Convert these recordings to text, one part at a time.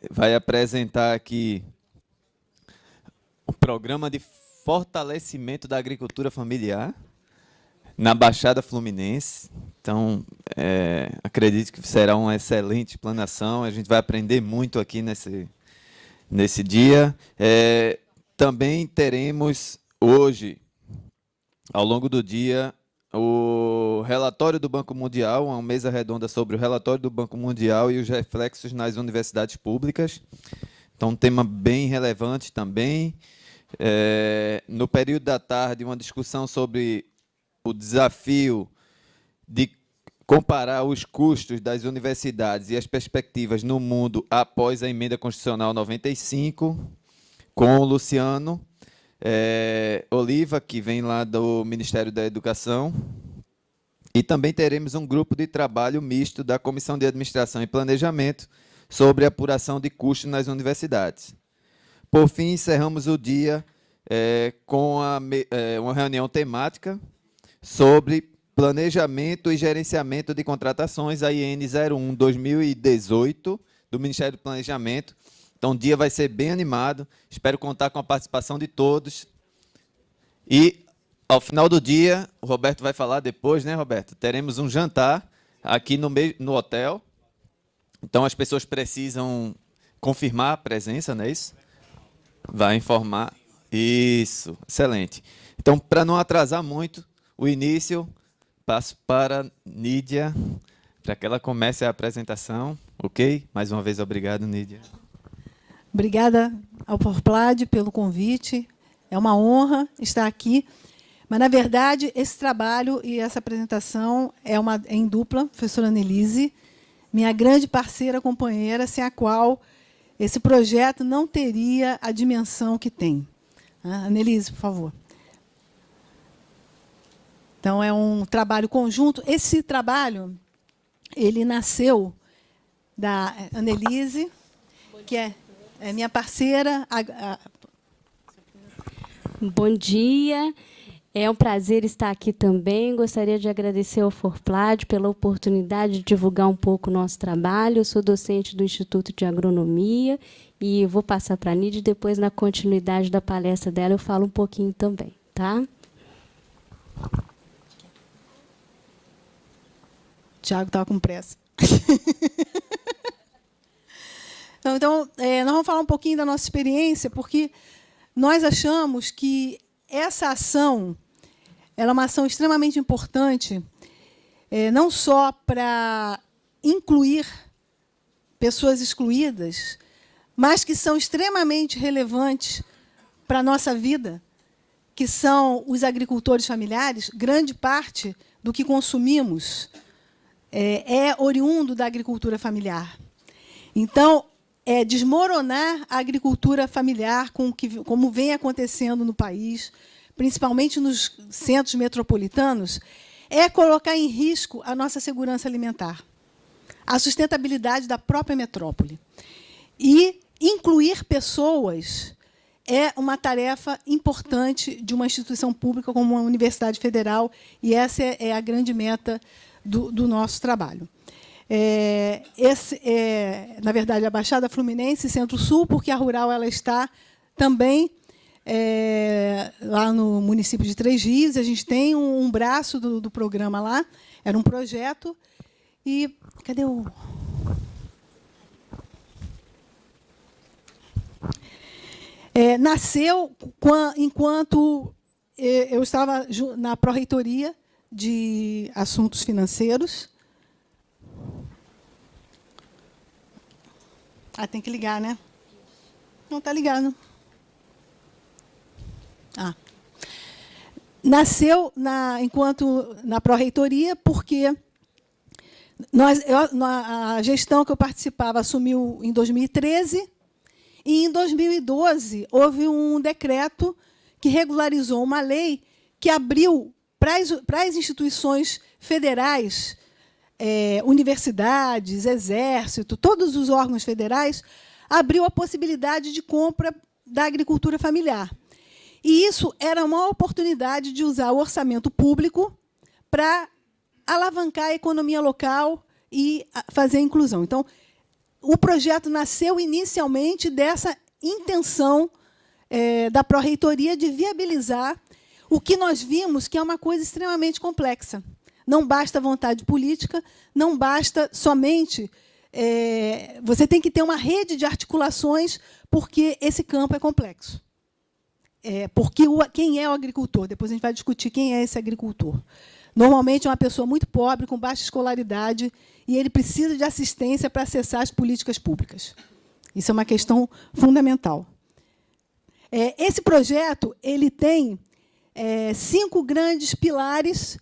vai apresentar aqui o programa de fortalecimento da agricultura familiar na Baixada Fluminense. Então, acredito que será uma excelente explanação. A gente vai aprender muito aqui nesse dia. Também teremos hoje, ao longo do dia, o relatório do Banco Mundial, uma mesa redonda sobre o relatório do Banco Mundial e os reflexos nas universidades públicas. Então, um tema bem relevante também. No período da tarde, uma discussão sobre o desafio de comparar os custos das universidades e as perspectivas no mundo após a Emenda Constitucional 95, com o Luciano Oliva, que vem lá do Ministério da Educação. E também teremos um grupo de trabalho misto da Comissão de Administração e Planejamento sobre apuração de custos nas universidades. Por fim, encerramos o dia com uma reunião temática sobre planejamento e gerenciamento de contratações, a IN 01/2018, do Ministério do Planejamento. Então, o dia vai ser bem animado. Espero contar com a participação de todos. E, ao final do dia, o Roberto vai falar depois, né, Roberto? Teremos um jantar aqui no hotel. Então, as pessoas precisam confirmar a presença, não é isso? Vai informar. Isso, excelente. Então, para não atrasar muito o início, passo para Nídia, para que ela comece a apresentação. Ok? Mais uma vez, obrigado, Nídia. Obrigada ao Forplad pelo convite. É uma honra estar aqui. Mas, na verdade, esse trabalho e essa apresentação é em dupla, professora Annelise, minha grande parceira, companheira, sem a qual esse projeto não teria a dimensão que tem. Annelise, por favor. Então, é um trabalho conjunto. Esse trabalho, ele nasceu da Annelise, que é minha parceira. Bom dia. É um prazer estar aqui também. Gostaria de agradecer ao Forplad pela oportunidade de divulgar um pouco o nosso trabalho. Eu sou docente do Instituto de Agronomia e vou passar para a Nídia e depois, na continuidade da palestra dela, eu falo um pouquinho também. Tá? Tiago estava com pressa. Então, nós vamos falar um pouquinho da nossa experiência, porque nós achamos que essa ação ela é uma ação extremamente importante, não só para incluir pessoas excluídas, mas que são extremamente relevantes para a nossa vida, que são os agricultores familiares. Grande parte do que consumimos é oriundo da agricultura familiar. Então, desmoronar a agricultura familiar, como vem acontecendo no país, principalmente nos centros metropolitanos, é colocar em risco a nossa segurança alimentar, a sustentabilidade da própria metrópole. E incluir pessoas é uma tarefa importante de uma instituição pública como uma Universidade Federal, e essa é a grande meta do nosso trabalho. Na verdade, a Baixada Fluminense, Centro-Sul, porque a Rural ela está também lá no município de Três Rios. A gente tem um braço do programa lá, era um projeto. E cadê o... nasceu enquanto eu estava na Pró-Reitoria de Assuntos Financeiros. Tem que ligar, né? Não está ligado. Nasceu enquanto na Pró-Reitoria, porque a gestão que eu participava assumiu em 2013, e, em 2012, houve um decreto que regularizou uma lei que abriu para as instituições federais, universidades, exército, todos os órgãos federais, abriu a possibilidade de compra da agricultura familiar. E isso era uma oportunidade de usar o orçamento público para alavancar a economia local e fazer a inclusão. Então, o projeto nasceu inicialmente dessa intenção da Pró-Reitoria de viabilizar o que nós vimos que é uma coisa extremamente complexa. Não basta vontade política, não basta somente... você tem que ter uma rede de articulações, porque esse campo é complexo. Porque quem é o agricultor? Depois a gente vai discutir quem é esse agricultor. Normalmente é uma pessoa muito pobre, com baixa escolaridade, e ele precisa de assistência para acessar as políticas públicas. Isso é uma questão fundamental. Esse projeto ele tem 5 grandes pilares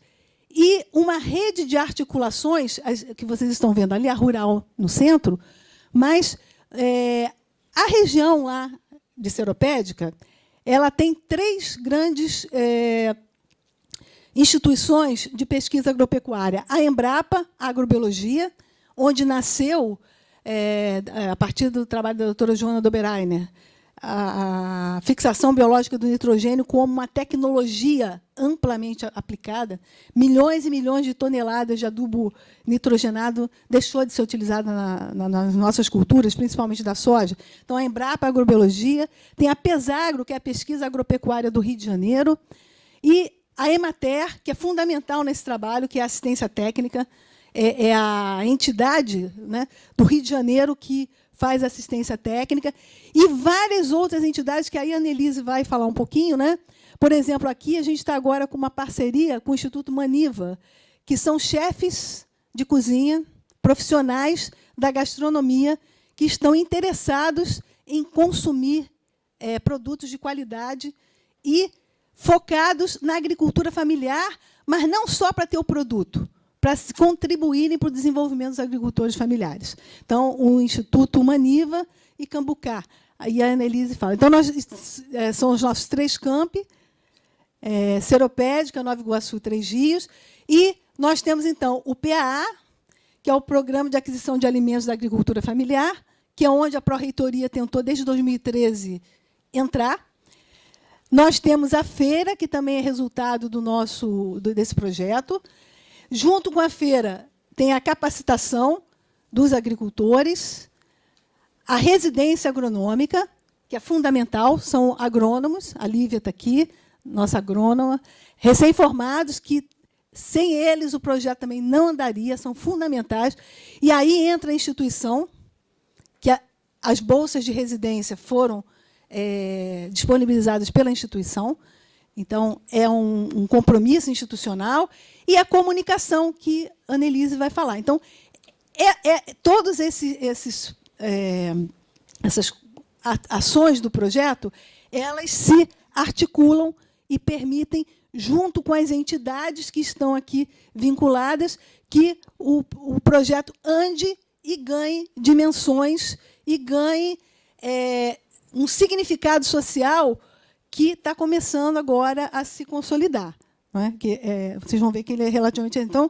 e uma rede de articulações, que vocês estão vendo ali, a rural no centro, mas a região lá de Seropédica, ela tem 3 grandes instituições de pesquisa agropecuária. A Embrapa, a Agrobiologia, onde nasceu, a partir do trabalho da doutora Joana Doberainer, a fixação biológica do nitrogênio como uma tecnologia amplamente aplicada. Milhões e milhões de toneladas de adubo nitrogenado deixou de ser utilizado nas nossas culturas, principalmente da soja. Então, a Embrapa, a Agrobiologia, tem a Pesagro, que é a pesquisa agropecuária do Rio de Janeiro, e a Emater, que é fundamental nesse trabalho, que é a assistência técnica, é a entidade, né, do Rio de Janeiro que faz assistência técnica, e várias outras entidades que aí a Annelise vai falar um pouquinho. Né? Por exemplo, aqui a gente está agora com uma parceria com o Instituto Maniva, que são chefes de cozinha, profissionais da gastronomia, que estão interessados em consumir produtos de qualidade e focados na agricultura familiar, mas não só para ter o produto, para contribuírem para o desenvolvimento dos agricultores familiares. Então, o Instituto Maniva e Cambucá. Aí a Annelise fala. Então, são os nossos 3 campi, Seropédica, Nova Iguaçu, 3 Rios, e nós temos, então, o PAA, que é o Programa de Aquisição de Alimentos da Agricultura Familiar, que é onde a Pró-Reitoria tentou, desde 2013, entrar. Nós temos a feira, que também é resultado desse projeto. Junto com a feira, tem a capacitação dos agricultores, a residência agronômica, que é fundamental, são agrônomos, a Lívia está aqui, nossa agrônoma, recém-formados, que sem eles o projeto também não andaria, são fundamentais. E aí entra a instituição, que as bolsas de residência foram disponibilizadas pela instituição. Então, é um compromisso institucional, e a comunicação, que a Annelise vai falar. Então, todas essas ações do projeto, elas se articulam e permitem, junto com as entidades que estão aqui vinculadas, que o projeto ande e ganhe dimensões e ganhe um significado social que está começando agora a se consolidar. Não é? Vocês vão ver que ele é relativamente... Então,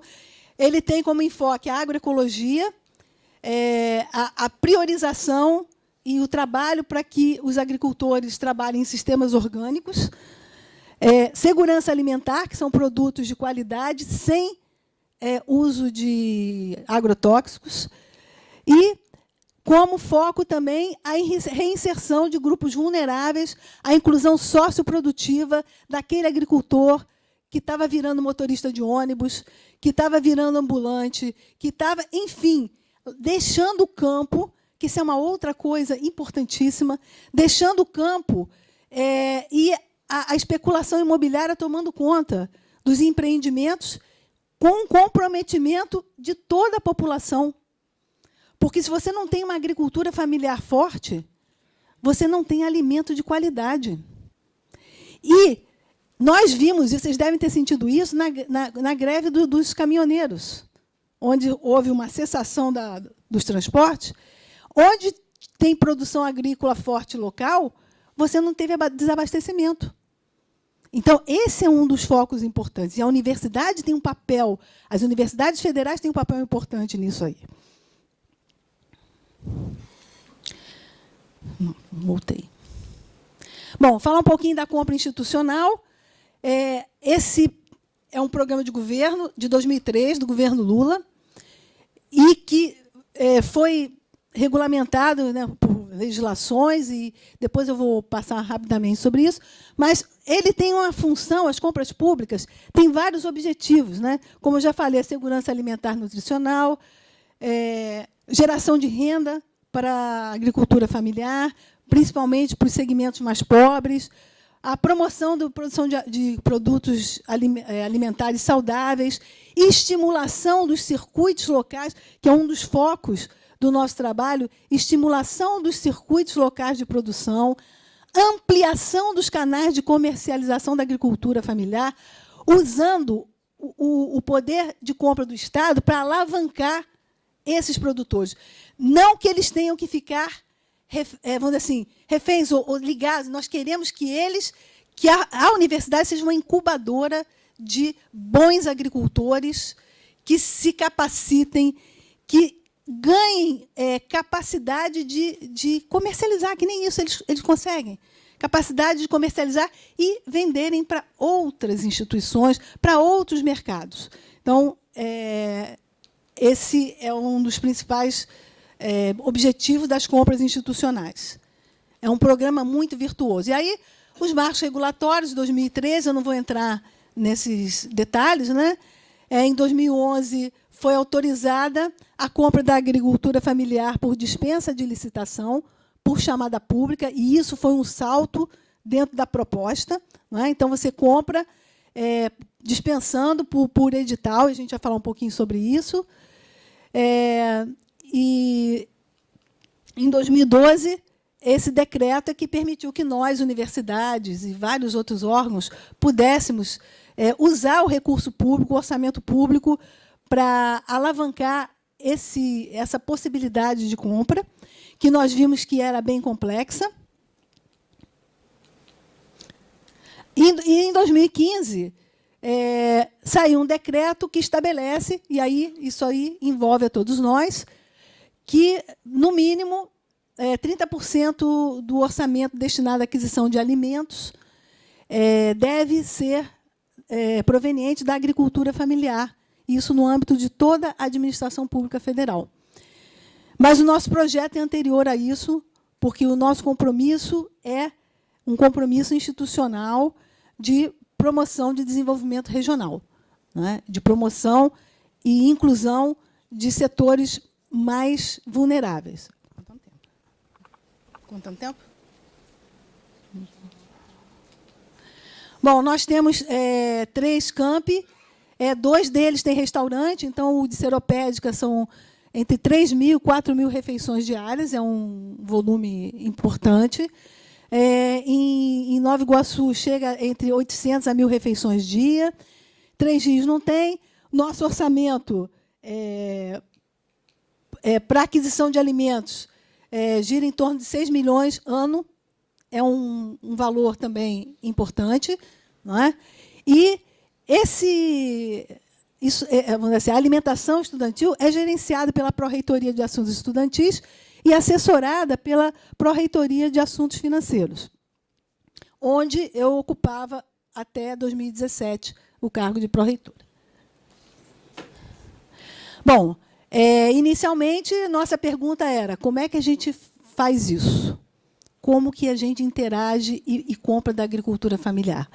ele tem como enfoque a agroecologia, a priorização e o trabalho para que os agricultores trabalhem em sistemas orgânicos, segurança alimentar, que são produtos de qualidade, sem uso de agrotóxicos, e, como foco também, a reinserção de grupos vulneráveis, a inclusão socioprodutiva daquele agricultor que estava virando motorista de ônibus, que estava virando ambulante, que estava, enfim, deixando o campo, que isso é uma outra coisa importantíssima, deixando o campo e a especulação imobiliária tomando conta dos empreendimentos, com um comprometimento de toda a população. Porque, se você não tem uma agricultura familiar forte, você não tem alimento de qualidade. E nós vimos, e vocês devem ter sentido isso, na greve dos caminhoneiros, onde houve uma cessação dos transportes, onde tem produção agrícola forte local, você não teve desabastecimento. Então, esse é um dos focos importantes. E a universidade tem um papel, as universidades federais têm um papel importante nisso aí. Não, voltei. Bom, falar um pouquinho da compra institucional. Esse é um programa de governo de 2003, do governo Lula, e que foi regulamentado, né, por legislações, e depois eu vou passar rapidamente sobre isso, mas ele tem uma função, as compras públicas têm vários objetivos, né? Como eu já falei, a segurança alimentar e nutricional, geração de renda para a agricultura familiar, principalmente para os segmentos mais pobres, a promoção da produção de produtos alimentares saudáveis, estimulação dos circuitos locais, que é um dos focos do nosso trabalho, estimulação dos circuitos locais de produção, ampliação dos canais de comercialização da agricultura familiar, usando o poder de compra do Estado para alavancar esses produtores. Não que eles tenham que ficar, vamos dizer assim, reféns ou ligados. Nós queremos que a universidade seja uma incubadora de bons agricultores que se capacitem, que ganhem capacidade de comercializar, que nem isso eles conseguem. Capacidade de comercializar e venderem para outras instituições, para outros mercados. Então, esse é um dos principais objetivos das compras institucionais. É um programa muito virtuoso. E aí, os marcos regulatórios de 2013, eu não vou entrar nesses detalhes, né? Em 2011, foi autorizada a compra da agricultura familiar por dispensa de licitação, por chamada pública, e isso foi um salto dentro da proposta. Não é? Então, você compra dispensando por edital, a gente vai falar um pouquinho sobre isso. E, em 2012, esse decreto é que permitiu que nós, universidades e vários outros órgãos, pudéssemos usar o recurso público, o orçamento público, para alavancar essa possibilidade de compra, que nós vimos que era bem complexa. E, em 2015, saiu um decreto que estabelece, e aí isso aí envolve a todos nós, que, no mínimo, 30% do orçamento destinado à aquisição de alimentos deve ser proveniente da agricultura familiar, isso no âmbito de toda a administração pública federal. Mas o nosso projeto é anterior a isso, porque o nosso compromisso é um compromisso institucional de promoção de desenvolvimento regional, né? De promoção e inclusão de setores mais vulneráveis. Quanto tempo? Bom, nós temos 3 campi, 2 deles têm restaurante, então o de Seropédica são entre 3.000 e 4.000 refeições diárias, é um volume importante. Em Nova Iguaçu chega entre 800 a 1.000 refeições dia. Três Rios não tem. Nosso orçamento para aquisição de alimentos gira em torno de 6 milhões ano. É um valor também importante, não é? E vamos dizer assim, a alimentação estudantil é gerenciada pela Pró-Reitoria de Assuntos Estudantis e assessorada pela Pró-Reitoria de Assuntos Financeiros, onde eu ocupava, até 2017, o cargo de pró-reitora. Bom, inicialmente, nossa pergunta era: como é que a gente faz isso? Como que a gente interage e compra da agricultura familiar?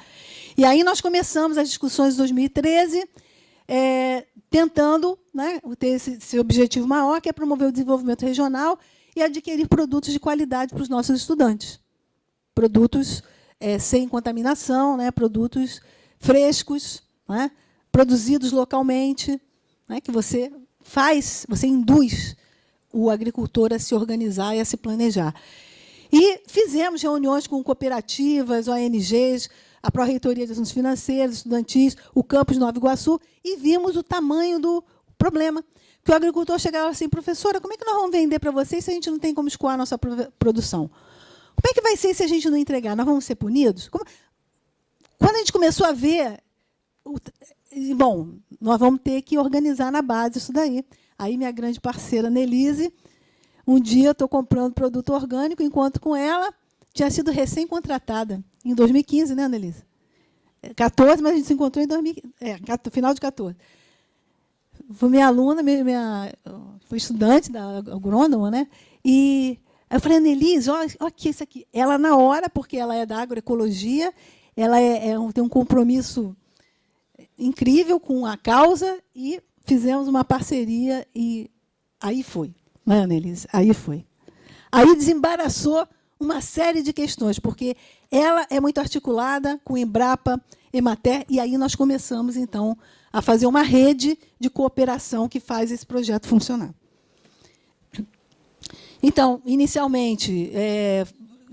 E aí nós começamos as discussões em 2013, tentando, né, ter esse objetivo maior, que é promover o desenvolvimento regional e adquirir produtos de qualidade para os nossos estudantes. Produtos sem contaminação, né, produtos frescos, né, produzidos localmente, né, que você induz o agricultor a se organizar e a se planejar. E fizemos reuniões com cooperativas, ONGs, a Pró-Reitoria de Assuntos Financeiros, Estudantis, o campus de Nova Iguaçu, e vimos o tamanho do problema. Que o agricultor chegava assim: professora, como é que nós vamos vender para vocês se a gente não tem como escoar a nossa produção? Como é que vai ser se a gente não entregar? Nós vamos ser punidos? Quando a gente começou a ver, bom, nós vamos ter que organizar na base isso daí. Aí minha grande parceira, Nelise, um dia estou comprando produto orgânico, enquanto com ela tinha sido recém-contratada, em 2015, né, Nelise? 14, mas a gente se encontrou em 2015, final de 14. Foi minha aluna, foi estudante da agrônoma, né? E eu falei, Annelise, olha aqui, isso aqui. Ela, na hora, porque ela é da agroecologia, ela tem um compromisso incrível com a causa, e fizemos uma parceria, e aí foi. Não é, Annelise? Aí foi. Aí desembaraçou uma série de questões, porque ela é muito articulada com Embrapa, Emater, e aí nós começamos, então, a fazer uma rede de cooperação que faz esse projeto funcionar. Então, inicialmente,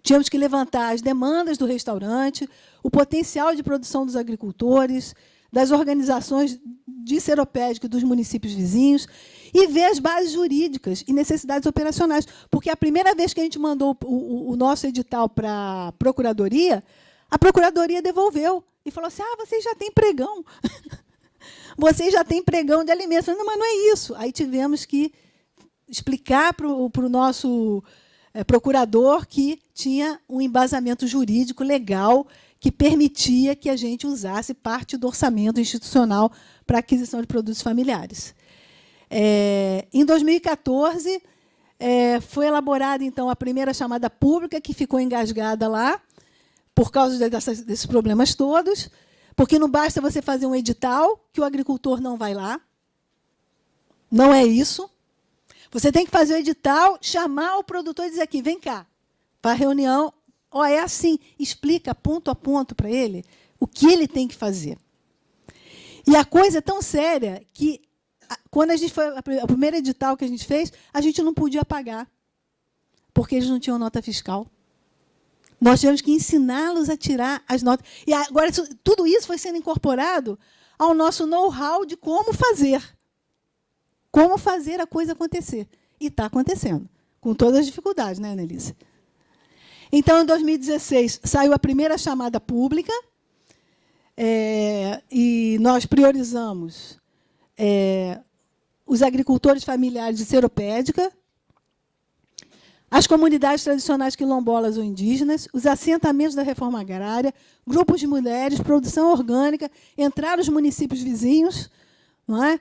tínhamos que levantar as demandas do restaurante, o potencial de produção dos agricultores, das organizações de seropédica dos municípios vizinhos, e ver as bases jurídicas e necessidades operacionais. Porque a primeira vez que a gente mandou o nosso edital para a Procuradoria devolveu e falou assim, vocês já têm pregão. Vocês já têm pregão de alimentos. Não, mas não é isso. Aí tivemos que explicar para o nosso procurador que tinha um embasamento jurídico legal que permitia que a gente usasse parte do orçamento institucional para a aquisição de produtos familiares. Em 2014, foi elaborada, então, a primeira chamada pública, que ficou engasgada lá, por causa desses problemas todos, porque não basta você fazer um edital, que o agricultor não vai lá. Não é isso. Você tem que fazer o edital, chamar o produtor e dizer aqui, vem cá, para a reunião, é assim, explica ponto a ponto para ele o que ele tem que fazer. E a coisa é tão séria que, quando a gente foi, o primeiro edital que a gente fez, a gente não podia pagar, porque eles não tinham nota fiscal. Nós tivemos que ensiná-los a tirar as notas. E agora, tudo isso foi sendo incorporado ao nosso know-how de como fazer. Como fazer a coisa acontecer. E está acontecendo, com todas as dificuldades, né, Annelise? Então, em 2016, saiu a primeira chamada pública, e nós priorizamos os agricultores familiares de seropédica, as comunidades tradicionais quilombolas ou indígenas, os assentamentos da reforma agrária, grupos de mulheres, produção orgânica, entraram os municípios vizinhos. Não é?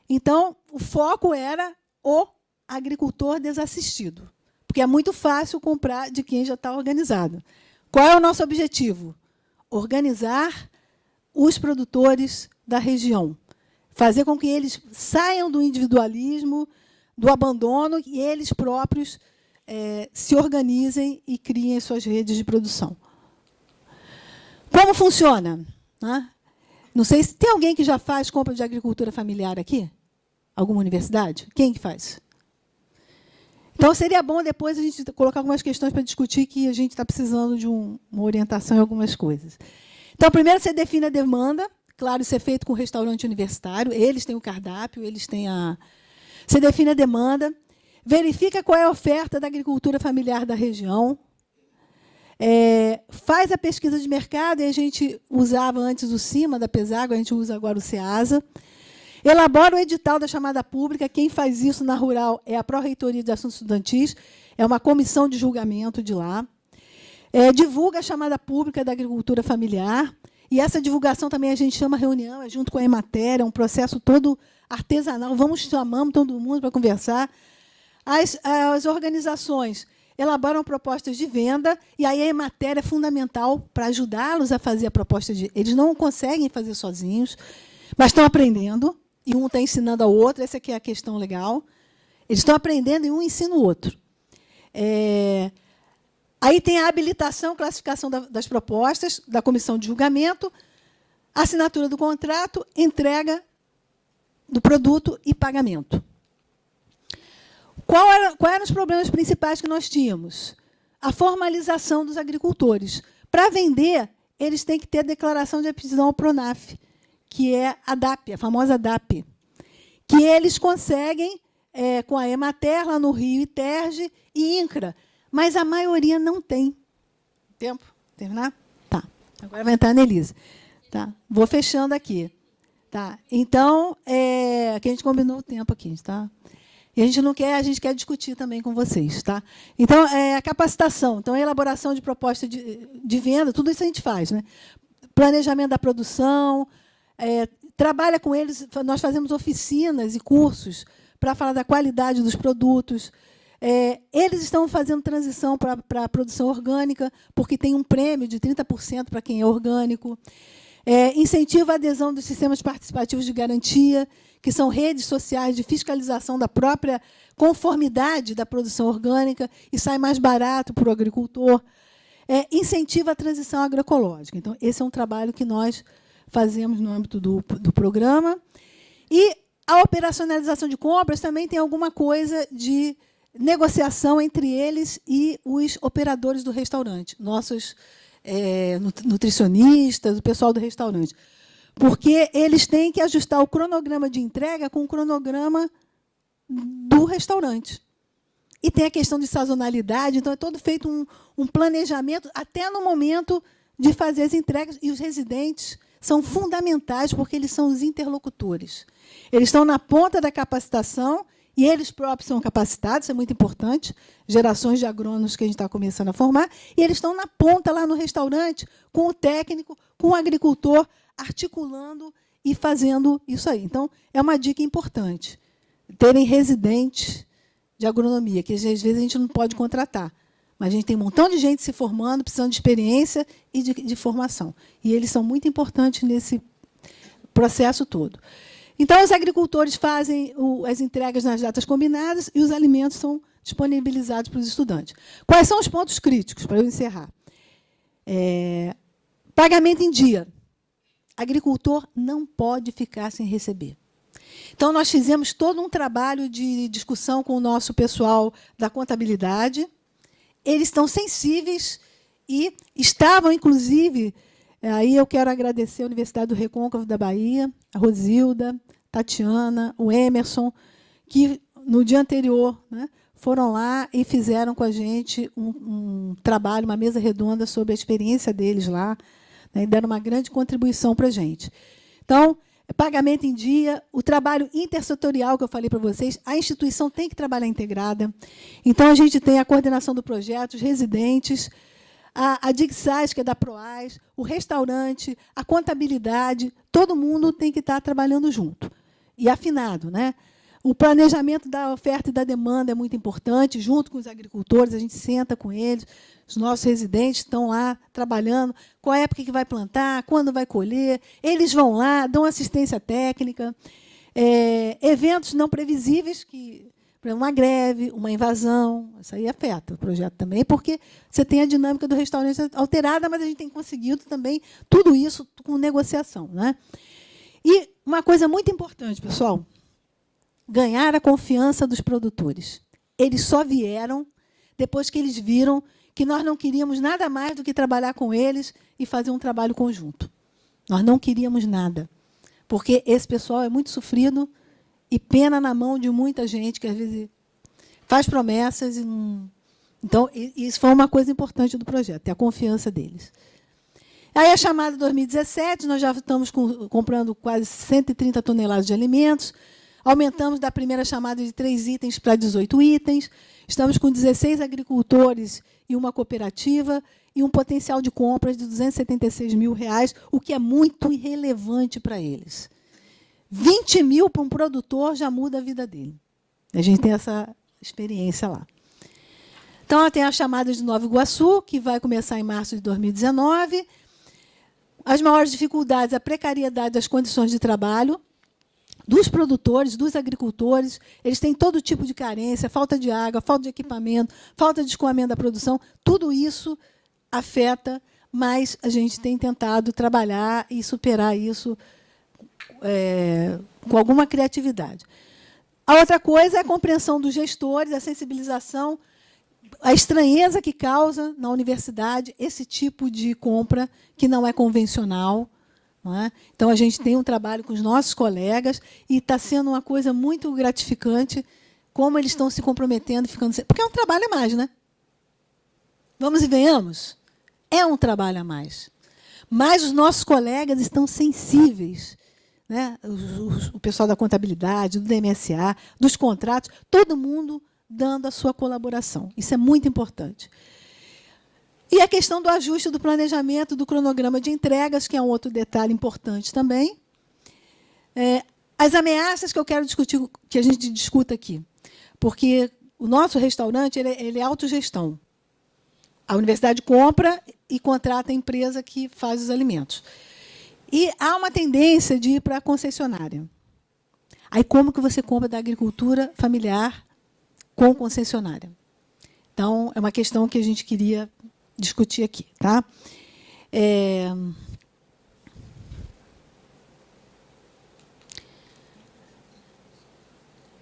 Então, o foco era o agricultor desassistido, porque é muito fácil comprar de quem já está organizado. Qual é o nosso objetivo? Organizar os produtores da região, fazer com que eles saiam do individualismo, do abandono, e eles próprios se organizem e criem suas redes de produção. Como funciona? Não sei se tem alguém que já faz compra de agricultura familiar aqui? Alguma universidade? Quem que faz? Então, seria bom depois a gente colocar algumas questões para discutir, que a gente está precisando de uma orientação em algumas coisas. Então, primeiro você define a demanda. Claro, isso é feito com o restaurante universitário. Eles têm o cardápio, eles têm a... Você define a demanda, verifica qual é a oferta da agricultura familiar da região, faz a pesquisa de mercado, e a gente usava antes o CIMA, da Pesago, a gente usa agora o SEASA. Elabora o edital da chamada pública. Quem faz isso na Rural é a Pró-Reitoria de Assuntos Estudantis, é uma comissão de julgamento de lá. Divulga a chamada pública da agricultura familiar, e essa divulgação também a gente chama reunião, junto com a Emater, é um processo todo artesanal, chamamos todo mundo para conversar. As organizações elaboram propostas de venda, e aí a Emater é fundamental para ajudá-los a fazer a proposta de... Eles não conseguem fazer sozinhos, mas estão aprendendo, e um está ensinando ao outro, essa aqui é a questão legal. Eles estão aprendendo e um ensina o outro. Aí tem a habilitação, classificação das propostas, da comissão de julgamento, assinatura do contrato, entrega do produto e pagamento. Quais eram os problemas principais que nós tínhamos? A formalização dos agricultores. Para vender, eles têm que ter a declaração de aptidão ao PRONAF, que é a DAP, a famosa DAP, que eles conseguem com a Emater, lá no Rio, ITERJ e INCRA, mas a maioria não tem. Tempo? Terminar? Tá. Agora vai entrar a Annelise. Tá. Vou fechando aqui. Tá. Então, que a gente combinou o tempo aqui, tá? E a gente não quer, a gente quer discutir também com vocês, tá? Então, a capacitação, então a elaboração de proposta de venda, tudo isso a gente faz, né? Planejamento da produção, trabalha com eles, nós fazemos oficinas e cursos para falar da qualidade dos produtos. Eles estão fazendo transição para a produção orgânica, porque tem um prêmio de 30% para quem é orgânico. Incentiva a adesão dos sistemas participativos de garantia, que são redes sociais de fiscalização da própria conformidade da produção orgânica, e sai mais barato para o agricultor. Incentiva a transição agroecológica. Então, esse é um trabalho que nós fazemos no âmbito do programa. E a operacionalização de compras também tem alguma coisa de negociação entre eles e os operadores do restaurante, nossos nutricionistas, o pessoal do restaurante. Porque eles têm que ajustar o cronograma de entrega com o cronograma do restaurante. E tem a questão de sazonalidade, então é todo feito um planejamento, até no momento de fazer as entregas, e os residentes são fundamentais, porque eles são os interlocutores. Eles estão na ponta da capacitação, e eles próprios são capacitados, isso é muito importante, gerações de agrônomos que a gente está começando a formar, e eles estão na ponta, lá no restaurante, com o técnico, com o agricultor, articulando e fazendo isso aí. Então, é uma dica importante, terem residentes de agronomia, que às vezes a gente não pode contratar, mas a gente tem um montão de gente se formando, precisando de experiência e de formação. E eles são muito importantes nesse processo todo. Então, os agricultores fazem as entregas nas datas combinadas e os alimentos são disponibilizados para os estudantes. Quais são os pontos críticos, para eu encerrar? Pagamento em dia. Agricultor não pode ficar sem receber. Então, nós fizemos todo um trabalho de discussão com o nosso pessoal da contabilidade. Eles estão sensíveis e estavam, inclusive, aí eu quero agradecer a Universidade do Recôncavo da Bahia, a Rosilda, Tatiana, o Emerson, que, no dia anterior, né, foram lá e fizeram com a gente um trabalho, uma mesa redonda sobre a experiência deles lá, né, e deram uma grande contribuição para a gente. Então, pagamento em dia, o trabalho intersetorial que eu falei para vocês, a instituição tem que trabalhar integrada. Então, a gente tem a coordenação do projeto, os residentes, a DIGSAS, que é da PROAS, o restaurante, a contabilidade, todo mundo tem que estar trabalhando junto e afinado, né? O planejamento da oferta e da demanda é muito importante, junto com os agricultores, a gente senta com eles, os nossos residentes estão lá trabalhando, qual é a época que vai plantar, quando vai colher, eles vão lá, dão assistência técnica, eventos não previsíveis, que, por exemplo, uma greve, uma invasão, isso aí afeta o projeto também, porque você tem a dinâmica do restaurante alterada, mas a gente tem conseguido também tudo isso com negociação, né? E uma coisa muito importante, pessoal, ganhar a confiança dos produtores. Eles só vieram depois que eles viram que nós não queríamos nada mais do que trabalhar com eles e fazer um trabalho conjunto. Nós não queríamos nada, porque esse pessoal é muito sofrido e pena na mão de muita gente que, às vezes, faz promessas e não... Então, isso foi uma coisa importante do projeto, ter a confiança deles. Aí, a chamada 2017, nós já estamos comprando quase 130 toneladas de alimentos, aumentamos da primeira chamada de 3 itens para 18 itens, estamos com 16 agricultores e uma cooperativa, e um potencial de compras de R$ 276 mil, o que é muito irrelevante para eles. 20 mil para um produtor já muda a vida dele. A gente tem essa experiência lá. Então, tem a chamada de Nova Iguaçu, que vai começar em março de 2019. As maiores dificuldades, a precariedade das condições de trabalho dos produtores, dos agricultores. Eles têm todo tipo de carência, falta de água, falta de equipamento, falta de escoamento da produção. Tudo isso afeta, mas a gente tem tentado trabalhar e superar isso com alguma criatividade. A outra coisa é a compreensão dos gestores, a sensibilização, a estranheza que causa na universidade esse tipo de compra que não é convencional. Não é? Então, a gente tem um trabalho com os nossos colegas e está sendo uma coisa muito gratificante como eles estão se comprometendo, porque é um trabalho a mais, né? Vamos e venhamos? É um trabalho a mais. Mas os nossos colegas estão sensíveis, né? O pessoal da contabilidade, do DMSA, dos contratos, todo mundo dando a sua colaboração. Isso é muito importante. E a questão do ajuste do planejamento do cronograma de entregas, que é um outro detalhe importante também. As ameaças que eu quero discutir, que a gente discuta aqui, porque o nosso restaurante ele é autogestão. A universidade compra e contrata a empresa que faz os alimentos. E há uma tendência de ir para a concessionária. Aí, como que você compra da agricultura familiar com concessionária? Então, é uma questão que a gente queria discutir aqui. Tá?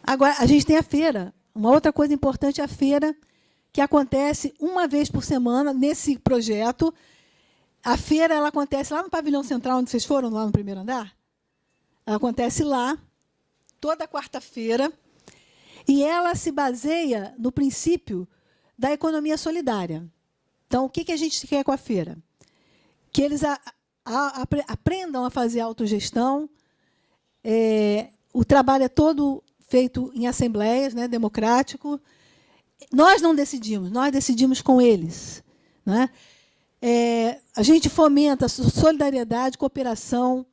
Agora, a gente tem a feira. Uma outra coisa importante é a feira, que acontece uma vez por semana nesse projeto. A feira ela acontece lá no pavilhão central, onde vocês foram, lá no primeiro andar. Ela acontece lá, toda quarta-feira, e ela se baseia no princípio da economia solidária. Então, o que a gente quer com a feira? Que eles aprendam a fazer autogestão. O trabalho é todo feito em assembleias, né, democrático. Nós não decidimos, nós decidimos com eles. Né? A gente fomenta solidariedade, cooperação,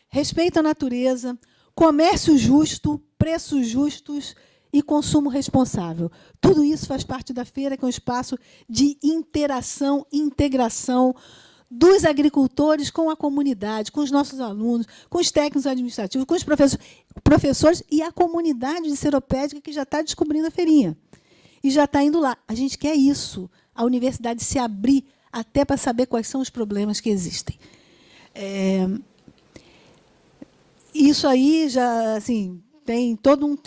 respeito à natureza, comércio justo, preços justos e consumo responsável. Tudo isso faz parte da feira, que é um espaço de interação, integração dos agricultores com a comunidade, com os nossos alunos, com os técnicos administrativos, com os professores e a comunidade de seropédica que já está descobrindo a feirinha. E já está indo lá. A gente quer isso, a universidade se abrir até para saber quais são os problemas que existem. Isso aí já assim, tem todo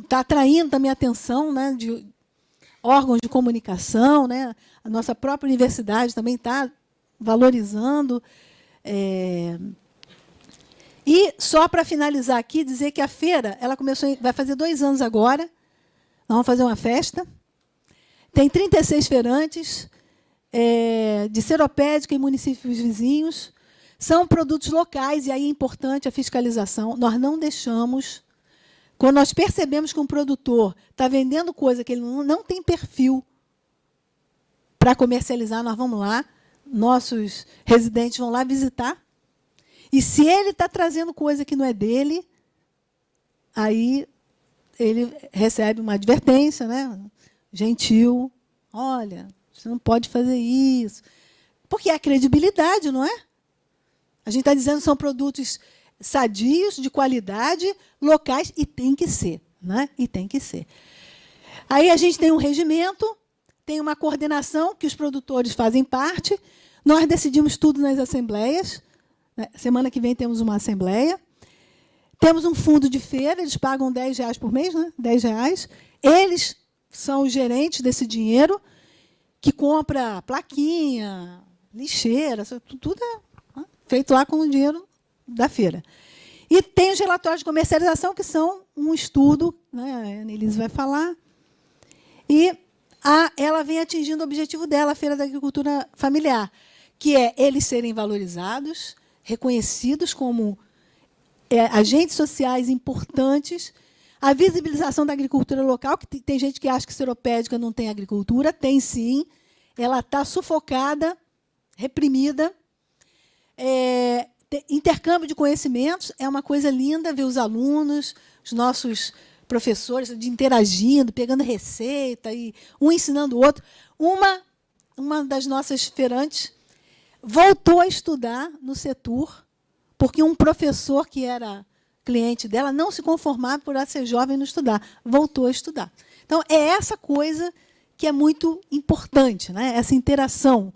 está atraindo também a atenção, né, de órgãos de comunicação, né? A nossa própria universidade também está valorizando. E, só para finalizar aqui, dizer que a feira ela começou, vai fazer 2 anos agora. Nós vamos fazer uma festa. Tem 36 feirantes de seropédica e municípios vizinhos. São produtos locais, e aí é importante a fiscalização. Nós não deixamos... Quando nós percebemos que um produtor está vendendo coisa que ele não tem perfil para comercializar, nós vamos lá, nossos residentes vão lá visitar, e se ele está trazendo coisa que não é dele, aí ele recebe uma advertência, né? Gentil, olha, você não pode fazer isso. Porque é a credibilidade, não é? A gente está dizendo que são produtos sadios, de qualidade, locais, e tem que ser. Né? E tem que ser. Aí a gente tem um regimento, tem uma coordenação que os produtores fazem parte. Nós decidimos tudo nas assembleias. Semana que vem temos uma assembleia. Temos um fundo de feira, eles pagam R$10 por mês, né? R$10. Eles são os gerentes desse dinheiro, que compra plaquinha, lixeira, tudo é feito lá com o dinheiro da feira. E tem os relatórios de comercialização, que são um estudo, né? A Annelise vai falar, e ela vem atingindo o objetivo dela, a Feira da Agricultura Familiar, que é eles serem valorizados, reconhecidos como agentes sociais importantes, a visibilização da agricultura local, que tem gente que acha que seropédica não tem agricultura, tem sim, ela está sufocada, reprimida. Intercâmbio de conhecimentos é uma coisa linda, ver os alunos, os nossos professores interagindo, pegando receita, e um ensinando o outro. Uma das nossas feirantes voltou a estudar no Setur, porque um professor que era cliente dela não se conformava por ela ser jovem e não estudar. Voltou a estudar. Então, é essa coisa que é muito importante, né? Essa interação.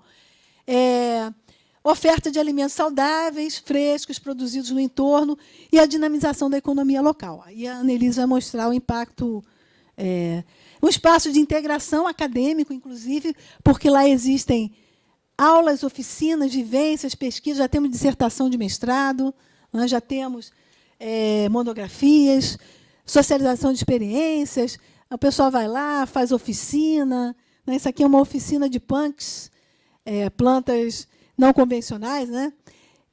Oferta de alimentos saudáveis, frescos, produzidos no entorno, e a dinamização da economia local. Aí a Annelise vai mostrar o impacto, um espaço de integração acadêmico, inclusive, porque lá existem aulas, oficinas, vivências, pesquisas, já temos dissertação de mestrado, nós já temos monografias, socialização de experiências, o pessoal vai lá, faz oficina, né? Isso aqui é uma oficina de punks, plantas não convencionais, né?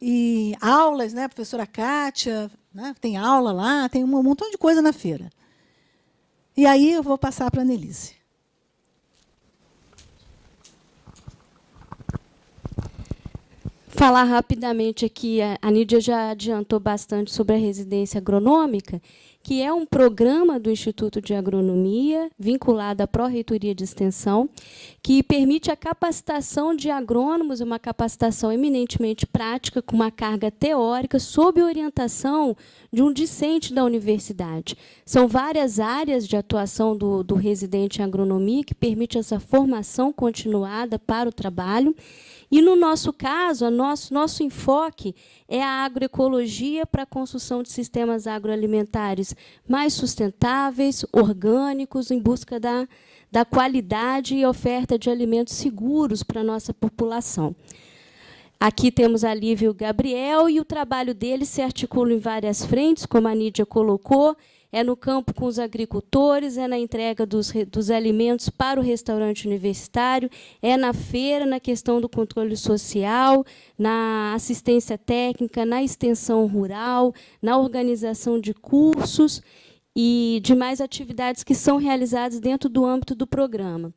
E aulas, né? A professora Kátia, né? Tem aula lá, tem um montão de coisa na feira. E aí eu vou passar para a Annelise. falar rapidamente aqui, a Nídia já adiantou bastante sobre a residência agronômica, que é um programa do Instituto de Agronomia, vinculado à Pró-Reitoria de Extensão, que permite a capacitação de agrônomos, uma capacitação eminentemente prática, com uma carga teórica, sob orientação de um discente da universidade. São várias áreas de atuação do residente em agronomia, que permite essa formação continuada para o trabalho. E, no nosso caso, nosso enfoque é a agroecologia para a construção de sistemas agroalimentares mais sustentáveis, orgânicos, em busca da qualidade e oferta de alimentos seguros para a nossa população. Aqui temos a Lívia e o Gabriel, e o trabalho deles se articula em várias frentes, como a Nídia colocou. É no campo com os agricultores, é na entrega dos alimentos para o restaurante universitário, é na feira, na questão do controle social, na assistência técnica, na extensão rural, na organização de cursos e demais atividades que são realizadas dentro do âmbito do programa.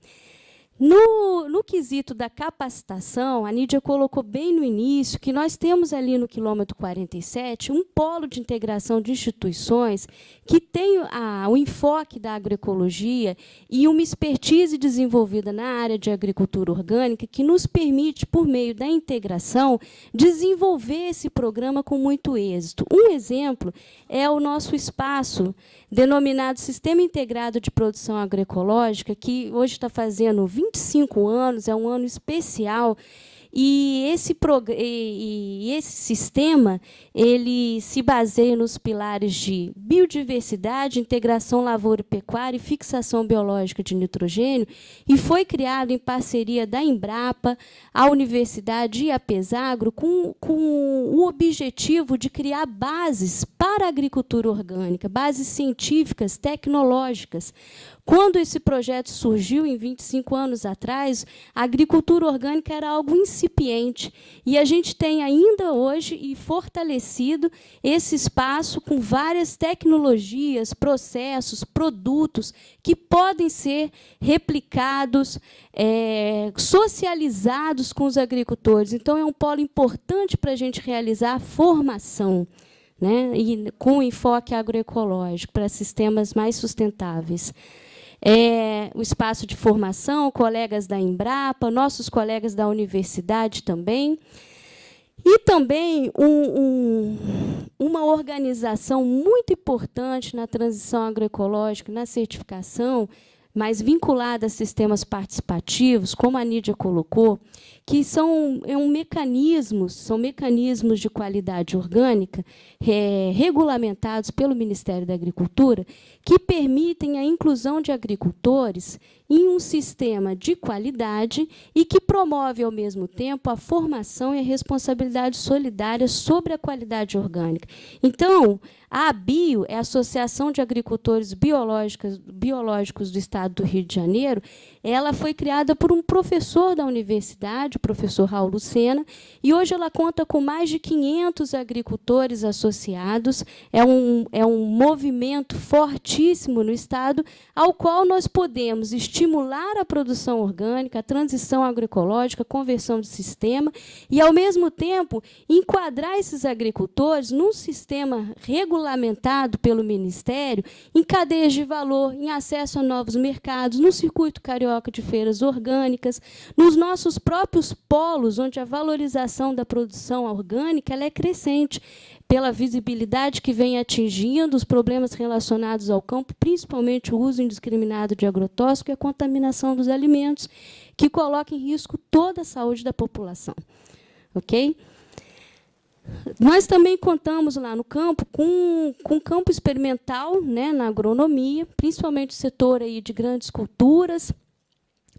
No quesito da capacitação, a Nídia colocou bem no início que nós temos ali no quilômetro 47 um polo de integração de instituições que tem o enfoque da agroecologia e uma expertise desenvolvida na área de agricultura orgânica que nos permite, por meio da integração, desenvolver esse programa com muito êxito. Um exemplo é o nosso espaço denominado Sistema Integrado de Produção Agroecológica, que hoje está fazendo 25 anos, é um ano especial, e esse sistema ele se baseia nos pilares de biodiversidade, integração lavoura e pecuária e fixação biológica de nitrogênio, e foi criado em parceria da Embrapa, a Universidade e a Pesagro, com o objetivo de criar bases para a agricultura orgânica, bases científicas, tecnológicas. Quando esse projeto surgiu, em 25 anos atrás, a agricultura orgânica era algo incipiente. E a gente tem ainda hoje e fortalecido esse espaço com várias tecnologias, processos, produtos que podem ser replicados, socializados com os agricultores. Então, é um polo importante para a gente realizar a formação, né, e com enfoque agroecológico para sistemas mais sustentáveis. O espaço de formação, colegas da Embrapa, nossos colegas da universidade também. E também uma organização muito importante na transição agroecológica, na certificação, mas vinculada a sistemas participativos, como a Nídia colocou, que são mecanismos de qualidade orgânica regulamentados pelo Ministério da Agricultura, que permitem a inclusão de agricultores em um sistema de qualidade e que promove, ao mesmo tempo, a formação e a responsabilidade solidária sobre a qualidade orgânica. Então, a ABIO, é a Associação de Agricultores Biológicos do Estado do Rio de Janeiro, ela foi criada por um professor da universidade, o professor Raul Lucena, e hoje ela conta com mais de 500 agricultores associados. É um movimento fortíssimo no Estado, ao qual nós podemos estimular a produção orgânica, a transição agroecológica, a conversão de sistema, e, ao mesmo tempo, enquadrar esses agricultores num sistema regulamentado pelo Ministério, em cadeias de valor, em acesso a novos mercados, no circuito carioca de feiras orgânicas, nos nossos próprios polos, onde a valorização da produção orgânica ela é crescente, pela visibilidade que vem atingindo, os problemas relacionados ao campo, principalmente o uso indiscriminado de agrotóxico e a contaminação dos alimentos, que coloca em risco toda a saúde da população. Ok? Nós também contamos lá no campo com campo experimental, né, na agronomia, principalmente o setor aí de grandes culturas,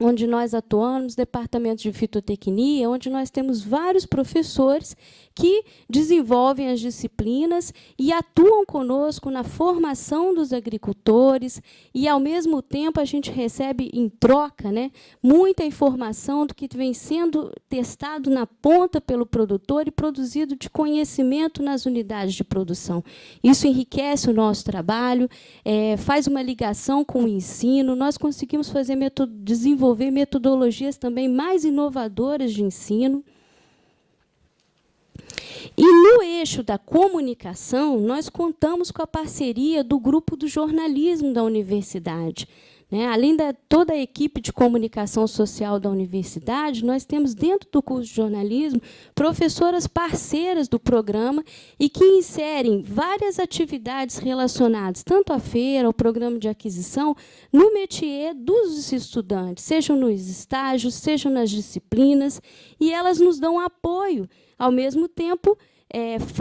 onde nós atuamos, departamentos de fitotecnia, onde nós temos vários professores que desenvolvem as disciplinas e atuam conosco na formação dos agricultores e, ao mesmo tempo, a gente recebe em troca, né, muita informação do que vem sendo testado na ponta pelo produtor e produzido de conhecimento nas unidades de produção. Isso enriquece o nosso trabalho, faz uma ligação com o ensino, nós conseguimos desenvolver metodologias também mais inovadoras de ensino. E, no eixo da comunicação, nós contamos com a parceria do Grupo do Jornalismo da Universidade. Além de toda a equipe de comunicação social da universidade, nós temos, dentro do curso de jornalismo, professoras parceiras do programa e que inserem várias atividades relacionadas, tanto à feira, ao programa de aquisição, no métier dos estudantes, sejam nos estágios, sejam nas disciplinas, e elas nos dão apoio, ao mesmo tempo,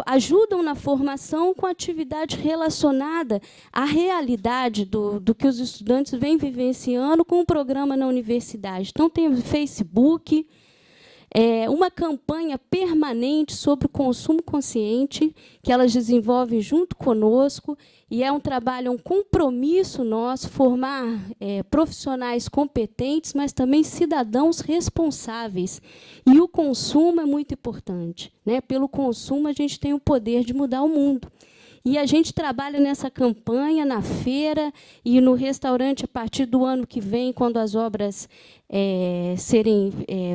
ajudam na formação com atividade relacionada à realidade do que os estudantes vêm vivenciando com o programa na universidade. Então, tem o Facebook, uma campanha permanente sobre o consumo consciente, que elas desenvolvem junto conosco, e é um trabalho, um compromisso nosso, formar profissionais competentes, mas também cidadãos responsáveis. E o consumo é muito importante. Pelo consumo, a gente tem o poder de mudar o mundo. E a gente trabalha nessa campanha, na feira e no restaurante, a partir do ano que vem, quando as obras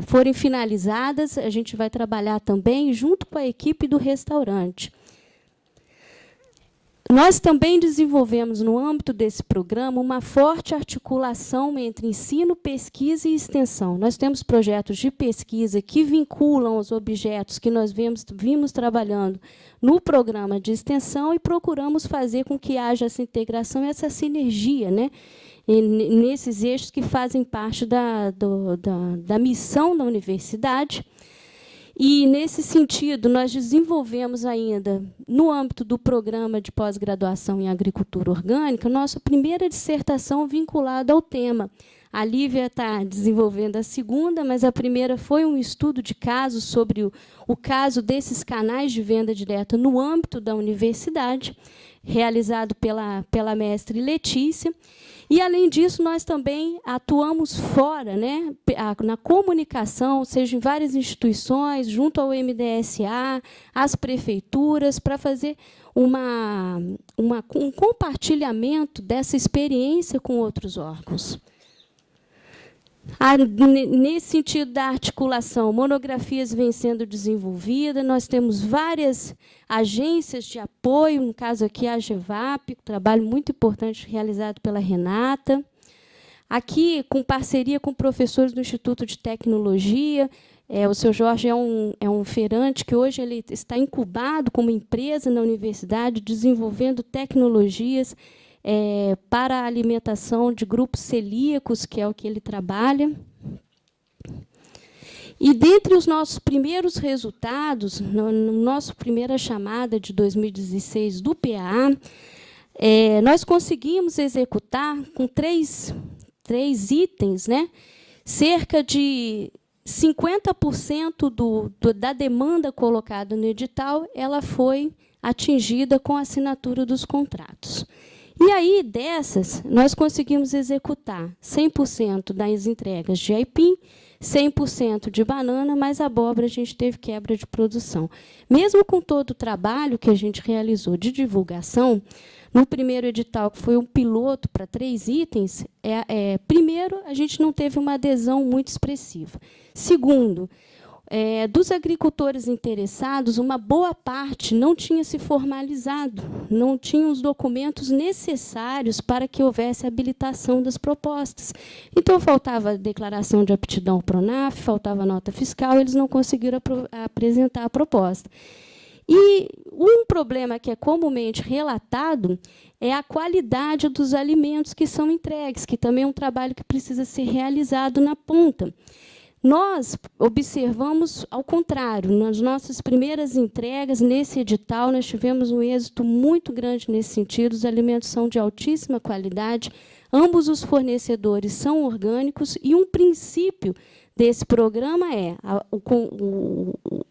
forem finalizadas, a gente vai trabalhar também junto com a equipe do restaurante. Nós também desenvolvemos, no âmbito desse programa, uma forte articulação entre ensino, pesquisa e extensão. Nós temos projetos de pesquisa que vinculam os objetos que nós vimos trabalhando no programa de extensão e procuramos fazer com que haja essa integração e essa sinergia, nesses eixos que fazem parte da missão da universidade. E, nesse sentido, nós desenvolvemos ainda, no âmbito do programa de pós-graduação em agricultura orgânica, nossa primeira dissertação vinculada ao tema. A Lívia está desenvolvendo a segunda, mas a primeira foi um estudo de caso sobre o caso desses canais de venda direta no âmbito da universidade, realizado pela mestre Letícia. E, além disso, nós também atuamos fora, na comunicação, seja em várias instituições, junto ao MDSA, às prefeituras, para fazer um compartilhamento dessa experiência com outros órgãos. Nesse sentido da articulação, monografias vêm sendo desenvolvidas, nós temos várias agências de apoio, no caso aqui a AGEVAP, um trabalho muito importante realizado pela Renata. Aqui, com parceria com professores do Instituto de Tecnologia, o seu Jorge é um feirante que hoje ele está incubado como empresa na universidade, desenvolvendo tecnologias para a alimentação de grupos celíacos, que é o que ele trabalha. E, dentre os nossos primeiros resultados, na nossa primeira chamada de 2016 do PA, nós conseguimos executar, com três itens, cerca de 50% da demanda colocada no edital, ela foi atingida com a assinatura dos contratos. E aí, dessas, nós conseguimos executar 100% das entregas de aipim, 100% de banana, mas abóbora a gente teve quebra de produção. Mesmo com todo o trabalho que a gente realizou de divulgação, no primeiro edital, que foi um piloto para 3 itens, primeiro, a gente não teve uma adesão muito expressiva. Segundo, dos agricultores interessados, uma boa parte não tinha se formalizado, não tinha os documentos necessários para que houvesse habilitação das propostas. Então, faltava a declaração de aptidão PRONAF, faltava nota fiscal, eles não conseguiram apresentar a proposta. E um problema que é comumente relatado é a qualidade dos alimentos que são entregues, que também é um trabalho que precisa ser realizado na ponta. Nós observamos ao contrário. Nas nossas primeiras entregas, nesse edital, nós tivemos um êxito muito grande nesse sentido. Os alimentos são de altíssima qualidade, ambos os fornecedores são orgânicos, e um princípio desse programa é a